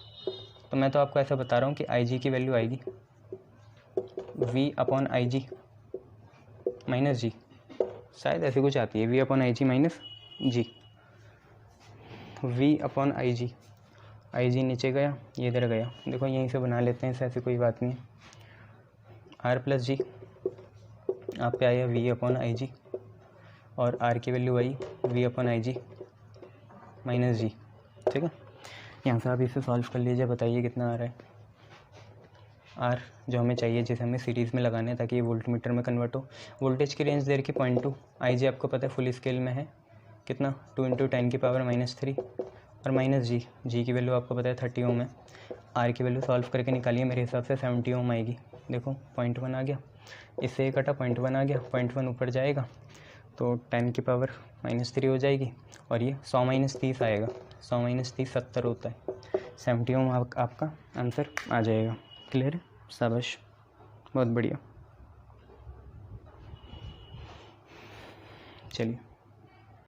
तो मैं तो आपको ऐसा बता रहा हूँ कि आई जी की वैल्यू आएगी V upon I G minus G, शायद ऐसे कुछ आती है, V upon I G minus G, V upon I G नीचे गया, ये इधर गया, देखो यहीं से बना लेते हैं, ऐसी कोई बात नहीं है। आर प्लस जी आप पे आया वी अपॉन आई जी, और आर की वैल्यू आई V upon I G minus G, ठीक है। यहाँ से आप इसे सॉल्व कर लीजिए, बताइए कितना आ रहा है। आर जो हमें चाहिए, जिसे हमें सीरीज़ में लगाना है ताकि ये वोल्ट मीटर में कन्वर्ट हो। वोल्टेज की रेंज दे रखी 0.2, आई जी आपको पता है फुल स्केल में है कितना, 2 × 10⁻³ और माइनस जी की वैल्यू आपको पता है 30 ओम है। आर की वैल्यू सॉल्व करके निकालिए, मेरे हिसाब से 70 ओम आएगी। देखो 0.1 आ गया, इससे कटा 0.1 आ गया, 0.1 ऊपर जाएगा तो 10⁻³ हो जाएगी, और ये 100 - 30 आएगा, 100 - 30 70 होता है। 70 ओम आपका आंसर आ जाएगा। क्लियर है, शाबाश, बहुत बढ़िया। चलिए।